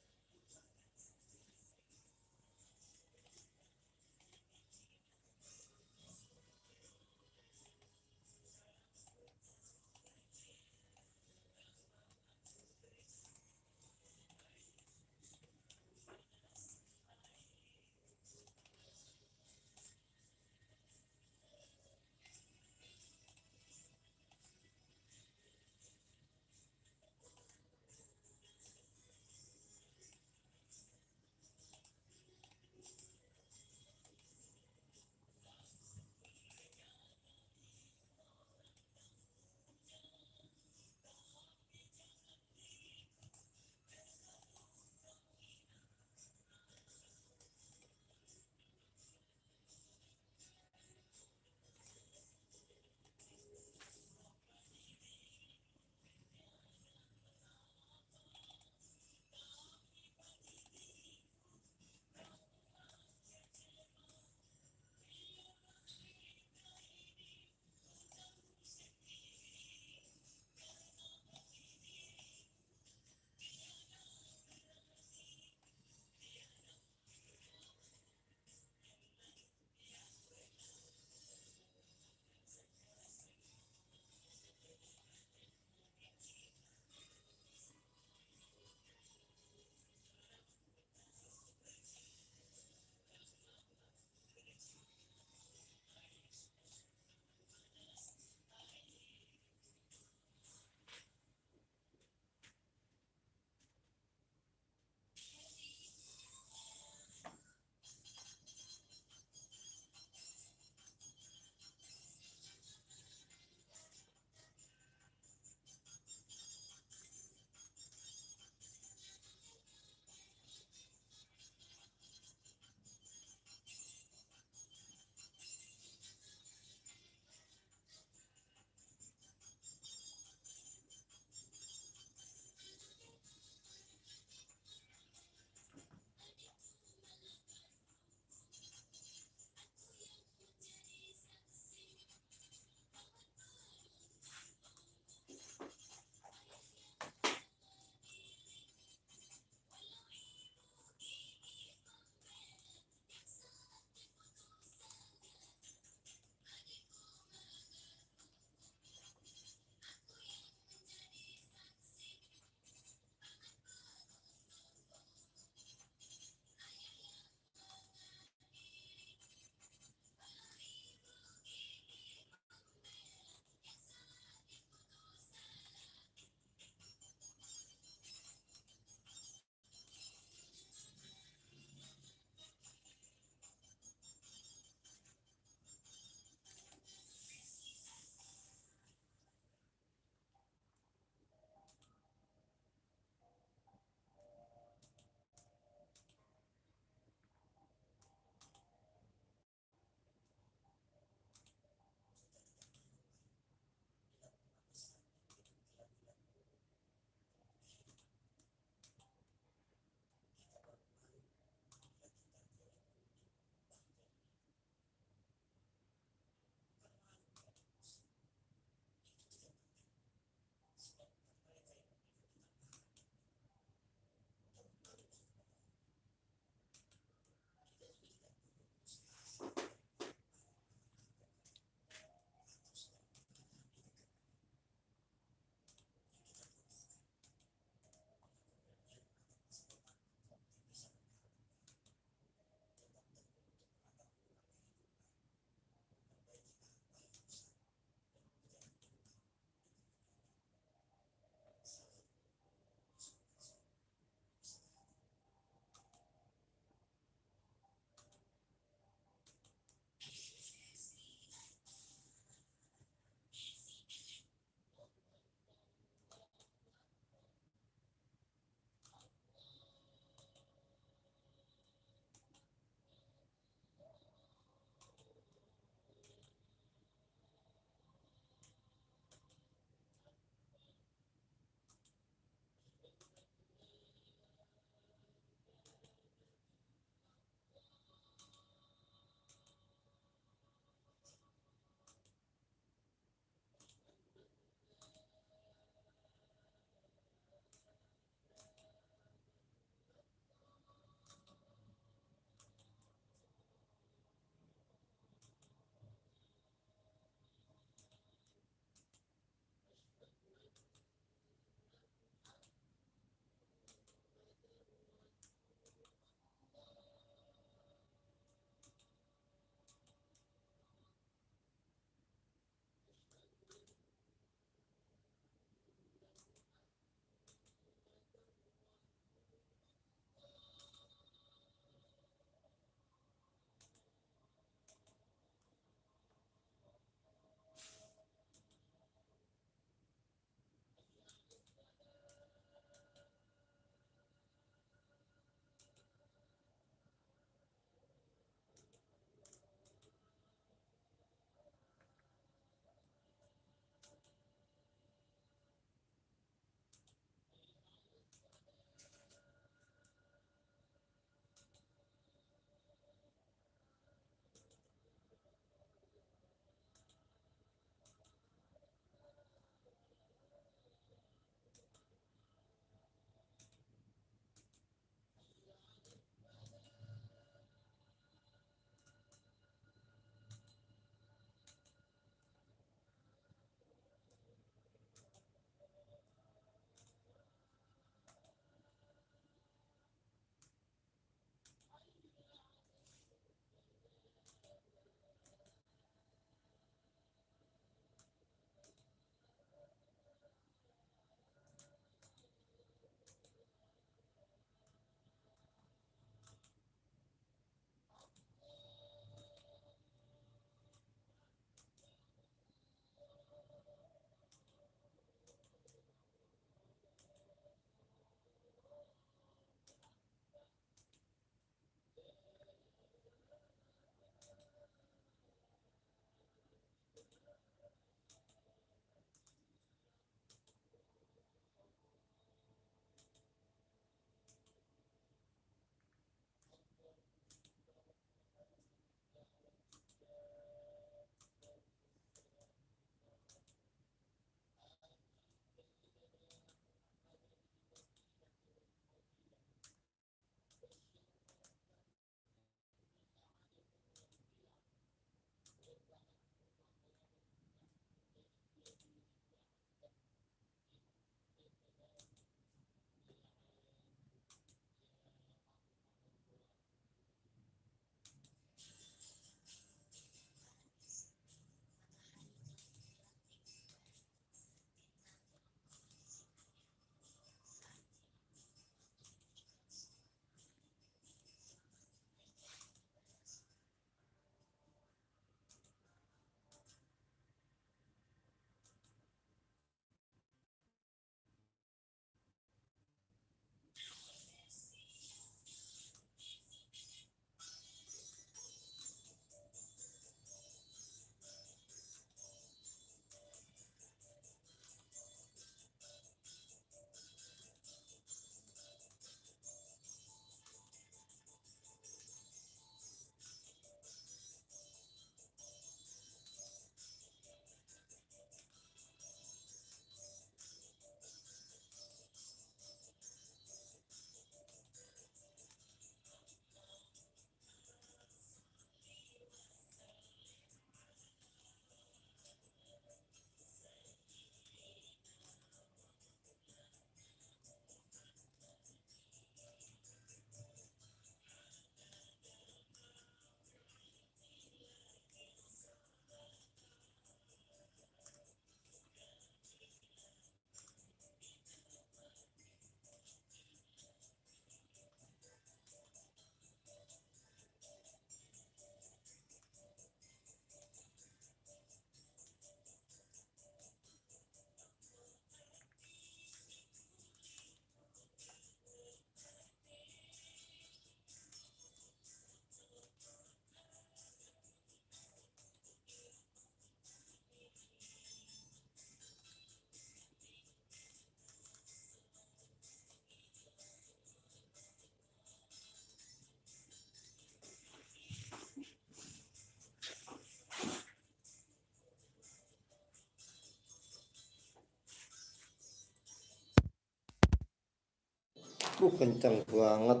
Kenceng banget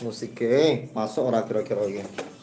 musiknya. Masuk ora kira-kira iki.